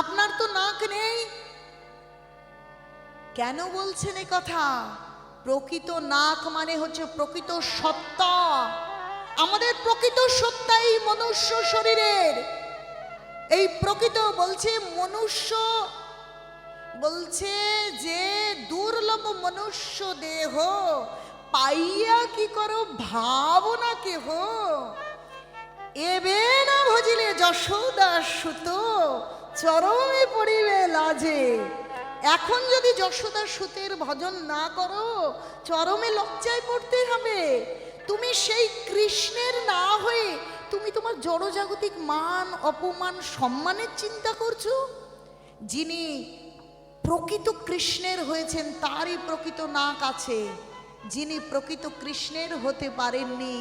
আপনার তো নাক নেই। কেন বলছেন এই কথা? প্রকৃত নাক মানে হচ্ছে প্রকৃত সত্তা। আমাদের প্রকৃত সত্তা এই মনুষ্য শরীরের, এই প্রকৃত বলছে মনুষ্য, বলছে যে দুর্লভ মনুষ্য দেহ পাইয়া কি করো ভাবনা কেহ, এবে না ভজিলে যশোদা সুত চরমে পড়িবে লাজে। এখন যদি যশোদা সুতের ভজন না করো চরমে লজ্জায় পড়তে হবে। তুমি সেই কৃষ্ণের না হয়ে তুমি তোমার জড়জাগতিক মান অপমান সম্মানের চিন্তা করছো। যিনি প্রকৃত কৃষ্ণের হয়েছেন তারই প্রকৃত নাক আছে। যিনি প্রকৃত কৃষ্ণের হতে পারেননি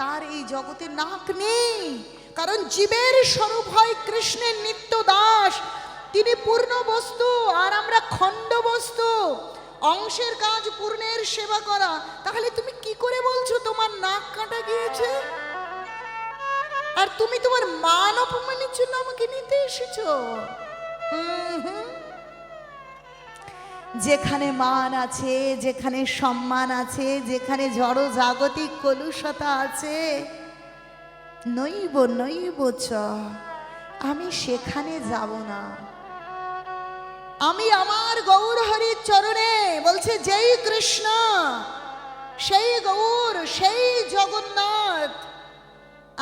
তার এই জগতে নাক নেই। কারণ জীবের স্বরূপ হয় কৃষ্ণের নিত্য দাস, তিনি পূর্ণ বস্তু আর আমরা খণ্ড বস্তু। অংশের কাজ পূর্ণের সেবা করা। তাহলে তুমি কি করে বলছো তোমার নাক কাটা গিয়েছে? আর তুমি তোমার মান অপমানের জন্য আমাকে নিতে এসেছো? যেখানে মান আছে, যেখানে সম্মান আছে, যেখানে জড় জাগতিক কলুষতা আছে, নইব নইব চ, আমি সেখানে যাব না। আমি আমার গৌর হরির চরণে, বলছে যেই কৃষ্ণ সেই গৌর সেই জগন্নাথ,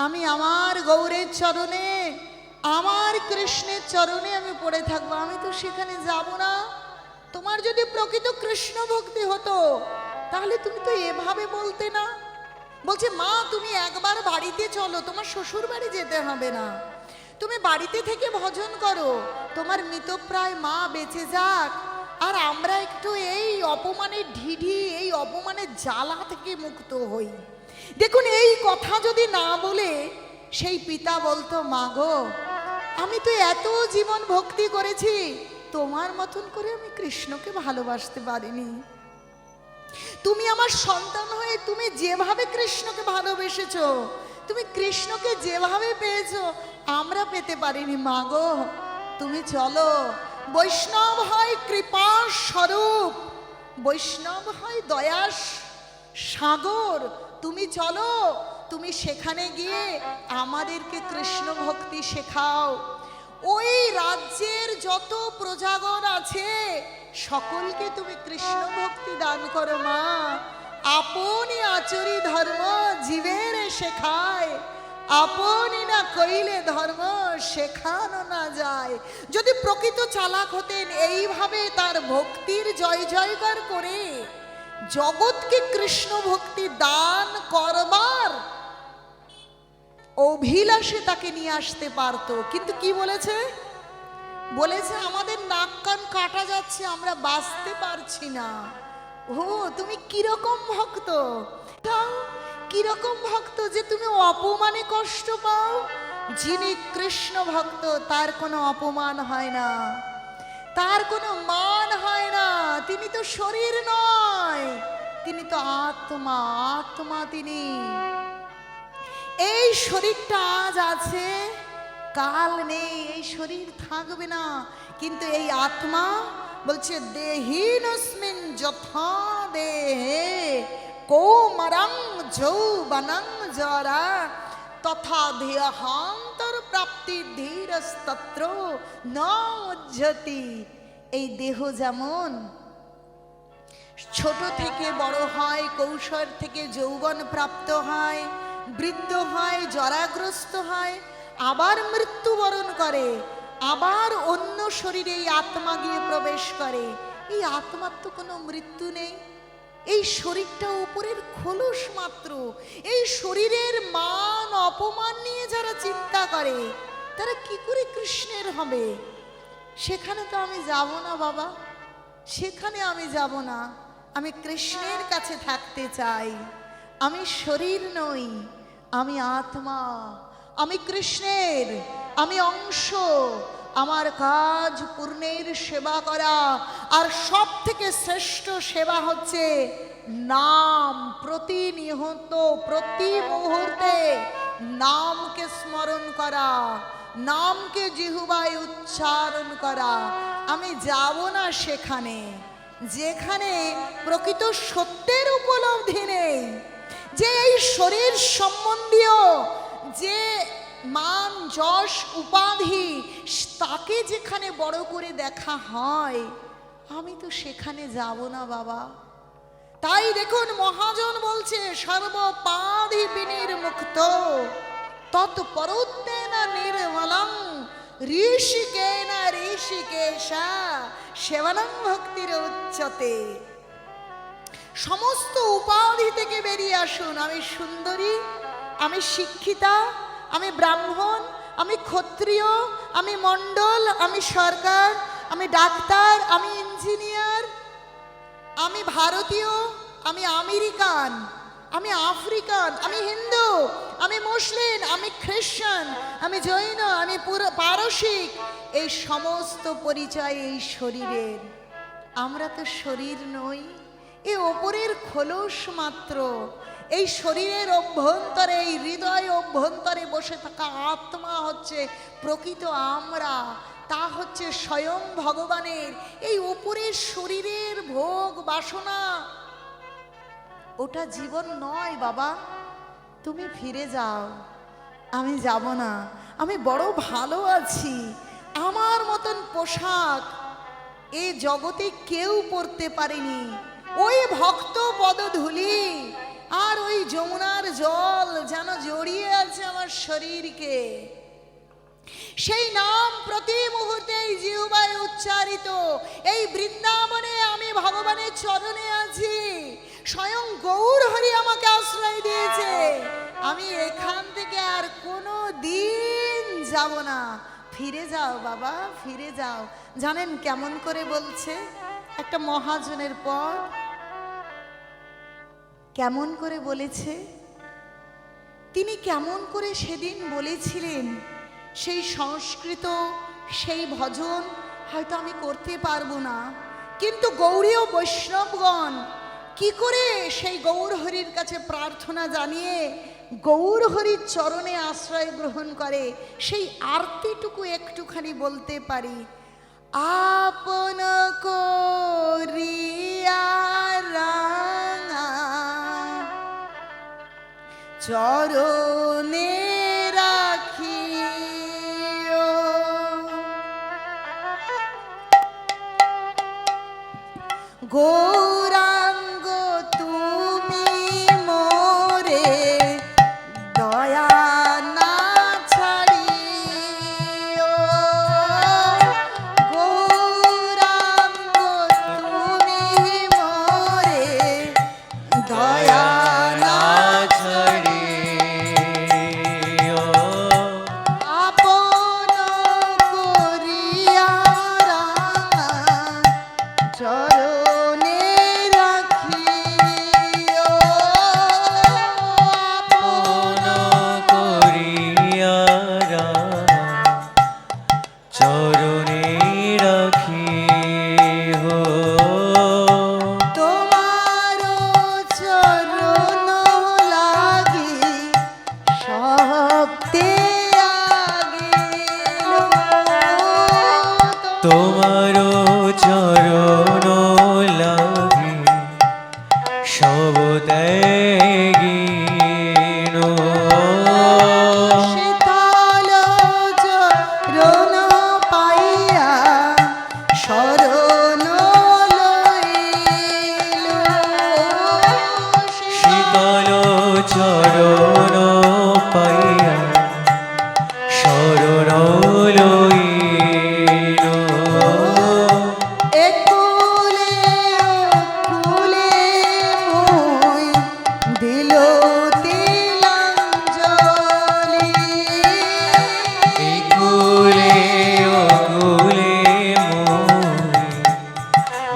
আমি আমার গৌরের চরণে আমার কৃষ্ণের চরণে আমি পড়ে থাকবো। আমি তো সেখানে যাব না। তোমার যদি প্রকৃত কৃষ্ণ ভক্তি হতো তাহলে তুমি তো এভাবে বলতে না। বলছে মা, তুমি একবার বাড়িতে চলো, তোমার শ্বশুর বাড়ি যেতে হবে না, তুমি বাড়িতে থেকে ভজন করো, তোমার মৃতপ্রায় মা বেঁচে যাক, আর আমরা একটু এই অপমানের ঢিঢি, এই অপমানের জ্বালা থেকে মুক্ত হই। দেখুন, এই কথা যদি না বলে সেই পিতা বলতো, মা গো, আমি তো এত জীবন ভক্তি করেছি, তোমার মতন করে আমি কৃষ্ণকে ভালোবাসতে পারিনি। তুমি আমার সন্তান হয়ে তুমি যেভাবে কৃষ্ণকে ভালোবেসেছো, তুমি কৃষ্ণকে যেভাবে পেয়েছো, আমরা পেতে পারিনি। মাগো তুমি চলো, বৈষ্ণব হয় কৃপা স্বরূপ, বৈষ্ণব হয় দয়া সাগর। তুমি চলো, তুমি সেখানে গিয়ে আমাদেরকে কৃষ্ণ ভক্তি শেখাও। ওই রাজ্যের যত প্রজাগণ আছে সকলকে তুমি কৃষ্ণ ভক্তি দান করো মা। আপনি আচরি ধর্ম জীবের শেখায়, আপনি না কইলে ধর্ম শেখানো না যায়। যদি প্রকৃত চালাক হতেন এইভাবে তার ভক্তির জয় জয়কার করে জগৎকে কৃষ্ণ ভক্তি দান করবার অভিলাষে তাকে নিয়ে আসতে পারতো। কিন্তু কি বলেছে? বলেছে আমাদের নাক কান কাটা যাচ্ছে, আমরা বাঁচতে পারছি না। ও তুমি কিরকম ভক্ত, কিরকম ভক্ত যে তুমি অপমানে কষ্ট পাও? যিনি কৃষ্ণ ভক্ত তার কোনো অপমান হয় না, তার কোনো মান হয় না। তিনি তো শরীর নয়, তিনি তো আত্মা, আত্মা তিনি। এই শরীরটা আজ আছে, কাল নেই, এই শরীর থাকবে না। কিন্তু এই আত্মা বলছে দেহিনস্মিন যথা দেহে কৌমারং যৌবনং জরা তথা দেহান্তর প্রাপ্তি ধীরস্তত্র ন উজ্জতি। এই দেহ যেমন ছোট থেকে বড় হয়, কৈশোর থেকে যৌবন প্রাপ্ত হয়, বৃদ্ধ হয়, জরাগ্রস্ত হয়, আবার মৃত্যুবরণ করে, আবার অন্য শরীরে এই আত্মা গিয়ে প্রবেশ করে। এই আত্মার তো কোনো মৃত্যু নেই। এই শরীরটা উপরের খোলস মাত্র। এই শরীরের মান অপমান নিয়ে যারা চিন্তা করে তারা কি করে কৃষ্ণের হবে? সেখানে তো আমি যাব না বাবা, সেখানে আমি যাব না। আমি কৃষ্ণের কাছে থাকতে চাই। আমি শরীর নই, আমি আত্মা, আমি কৃষ্ণের, আমি অংশ। আমার কাজ পূর্ণের সেবা করা, আর সব থেকে শ্রেষ্ঠ সেবা হচ্ছে নাম। প্রতিনিয়ত প্রতি মুহূর্তে নামকে স্মরণ করা, নামকে জিহ্বায় উচ্চারণ করা। আমি যাব না সেখানে যেখানে প্রকৃত সত্যের উপলব্ধি নেই, যে এই শরীর সম্বন্ধীয় যে মান যশ উপাধি তাকে যেখানে বড় করে দেখা হয়। আমি তো সেখানে যাব না বাবা। তাই দেখুন মহাজন বলছে সর্বপাধি বিনির্মুক্ত তৎপরোত্তেন নির্মলং ঋষিকেন ঋষিকেশা সেবনং ভক্তির উচ্চতে। সমস্ত উপাধি থেকে বেরিয়ে আসুন। আমি সুন্দরী, আমি শিক্ষিতা, আমি ব্রাহ্মণ, আমি ক্ষত্রিয়, আমি মণ্ডল, আমি সরকার, আমি ডাক্তার, আমি ইঞ্জিনিয়ার, আমি ভারতীয়, আমি আমেরিকান, আমি আফ্রিকান, আমি হিন্দু, আমি মুসলিম, আমি খ্রিস্টান, আমি জৈন, আমি পারসিক। এই সমস্ত পরিচয় এই শরীরের। আমরা তো শরীর নই, এ ওপরের খোলস মাত্র। এই শরীরের অভ্যন্তরে, এই হৃদয় অভ্যন্তরে বসে থাকা আত্মা হচ্ছে প্রকৃত আমরা। তা হচ্ছে স্বয়ং ভগবানের। এই উপরের শরীরের ভোগ বাসনা ওটা জীবন নয় বাবা। তুমি ফিরে যাও। আমি যাব না। আমি বড় ভালো আছি। আমার মতন পোশাক এই জগতে কেউ পরতে পারেনি। ওই ভক্ত পদধূলি আর ওই যমুনার জল যেন জড়িয়ে আছে আমার শরীরকে। সেই নাম প্রতি মুহূর্তে জিহ্বায় উচ্চারিত। এই বৃন্দাবনে আমি ভগবানের চরণে আছি। স্বয়ং গৌর হরি আমাকে আশ্রয় দিয়েছে। আমি এখান থেকে আর কোনো দিন যাব না। ফিরে যাও বাবা, ফিরে যাও। জানেন কেমন করে বলছে? একটা মহাজনের পর কেমন করে বলেছে, তিনি কেমন করে সেদিন বলেছিলেন সেই সংস্কৃত সেই ভজন হয়তো আমি করতে পারবো না, কিন্তু গৌরী ও বৈষ্ণবগণ কি করে সেই গৌরহরির কাছে প্রার্থনা জানিয়ে গৌরহরির চরণে আশ্রয় গ্রহণ করে, সেই আরতিটুকু একটুখানি বলতে পারি। আপন করিয়া রাঙা চরণে রাখিও, গৌরাঙ্গ তুমি মোরে দয়া না ছাড়িও, গৌরাঙ্গ তুমি মোরে দয়া না ছাড়িও, আপন করিয়া রাঙা চরণে রাখিও, আপন করিয়া চরণে রাখিও, তোমার চরণ লাগি শক্তি আগিল, তোমার চরণ লাগি সব ত্যাগীন, শীতল চরণ পাইয়া শরণ লইল, শীতল চরণ পাইয়া শরণ লইল, একুলে কুলে মুই দিল তিলাঞ্জলি, এই কুলে ও কুলে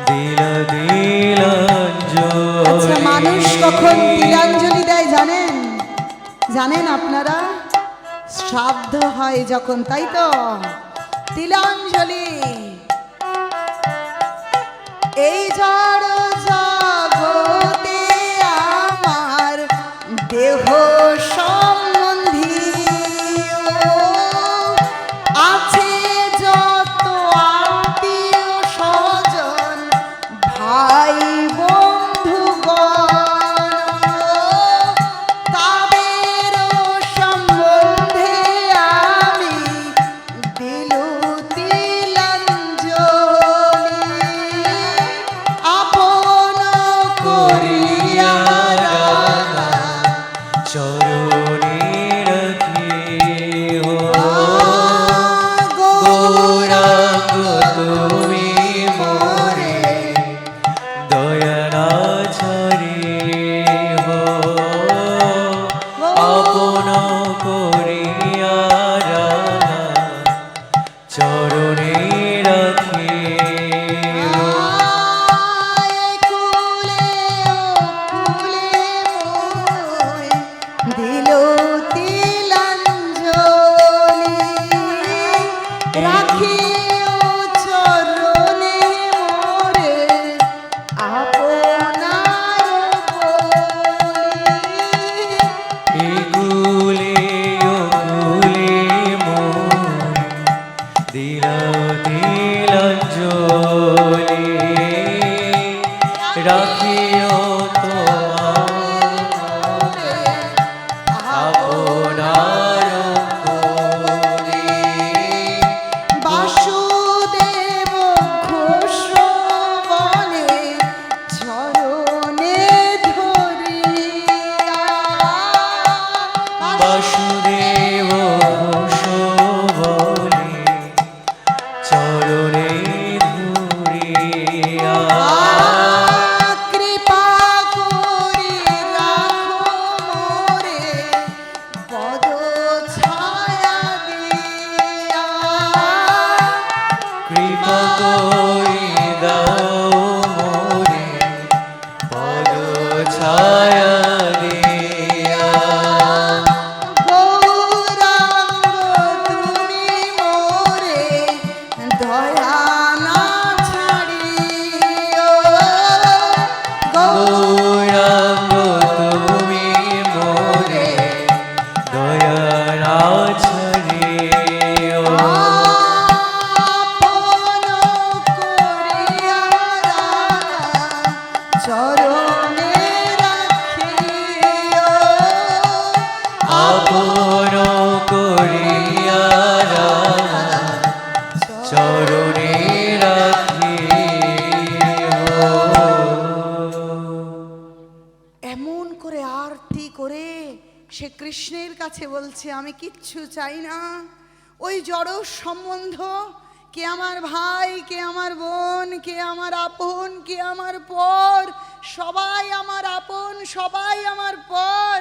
দিল দিলাঞ্জলি। আচ্ছা, মানুষ কখন তিলাঞ্জলি দেয় জানেন? জানেন আপনারা? শ্রাদ্ধ হয় যখন, তাই তো তিলাঞ্জলি। এই জড় জগতে আমার দেহ সম্বন্ধী আছে যত আত্মীয় স্বজন ভাই বন্ধুগণ, তাদের সম্বন্ধে আমি দিল তিলাঞ্জলি, আপন করিয়া রাঙা চরণে রাখিও, গৌরাঙ্গ তুমি মোরে দয়া না ছাড়িও, আপন করিয়া রাঙা চরণে রাখিও, কুলে কুলে মোয় দিল তিলাঞ্জলি, রাখিও চরণে মোরে আপনার বলি, এই কুলে ও কুলে মোয় দিল তিলাঞ্জলি, রাখিও আপনার করি, বাসুদেব ঘোষ বনে চরণে ধরিয়া, বাসুদেব ঘোষ বলে চরণে ধরিয়া, কৃপা করি রাখো মোরে পদ ছায়া দিয়া, কৃপা করি দাও মোরে পদ ছায়া দিয়া, গৌরাঙ্গ তুমি মোরে দয়া আপন করিয়া চরণে এমন করে আরতি করে সে কৃষ্ণের কাছে বলছে, আমি কিচ্ছু চাই না। ওই জড় সম্বন্ধ, কে আমার ভাই, কে আমার বোন, কে আমার আপন, কে আমার পর, সবাই আমার আপন, সবাই আমার পর,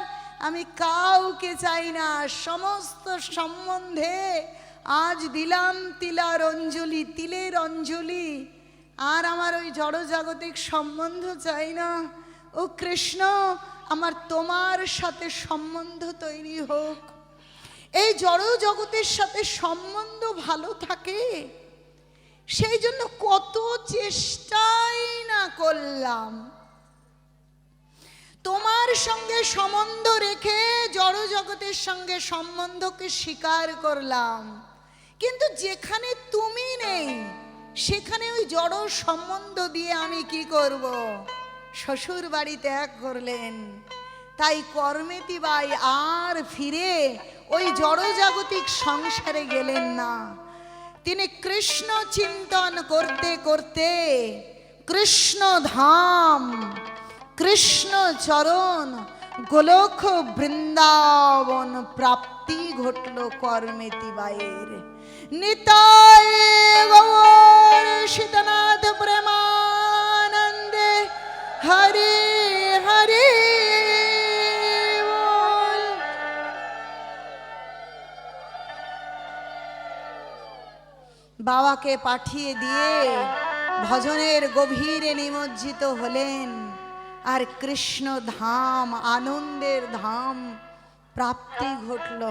আমি কাউকে চাই না। সমস্ত সম্বন্ধে আজ দিলাম তিলার অঞ্জলি, তিলের অঞ্জলি। আর আমার ওই জড়জাগতিক সম্বন্ধ চাই না। ও কৃষ্ণ, আমার তোমার সাথে সম্বন্ধ তৈরি হোক। এই জড় জগতের সাথে সম্বন্ধ ভালো থাকে, সেই জন্য কত চেষ্টাই না করলাম। তোমার সঙ্গে সম্বন্ধ রেখে জড় জগতের সঙ্গে সম্বন্ধকে স্বীকার করলাম, কিন্তু যেখানে তুমি নেই সেখানে ওই জড় সম্বন্ধ দিয়ে আমি কি করব? শ্বশুর বাড়ি ত্যাগ করলেন, তাই কর্মেতি বাই আর ফিরে ওই জড়জাগতিক সংসারে গেলেন না। তিনি কৃষ্ণ চিন্তন করতে করতে কৃষ্ণ ধাম, কৃষ্ণ চরণ, গোলক বৃন্দাবন প্রাপ্তি ঘটল কর্মেতি বায়ের। নিতাই গৌর সীতানাথ প্রেমানন্দে হরে হরে বল। বাবাকে পাঠিয়ে দিয়ে ভজনের গভীরে নিমজ্জিত হলেন, আর কৃষ্ণ ধাম, আনন্দের ধাম প্রাপ্তি ঘটল।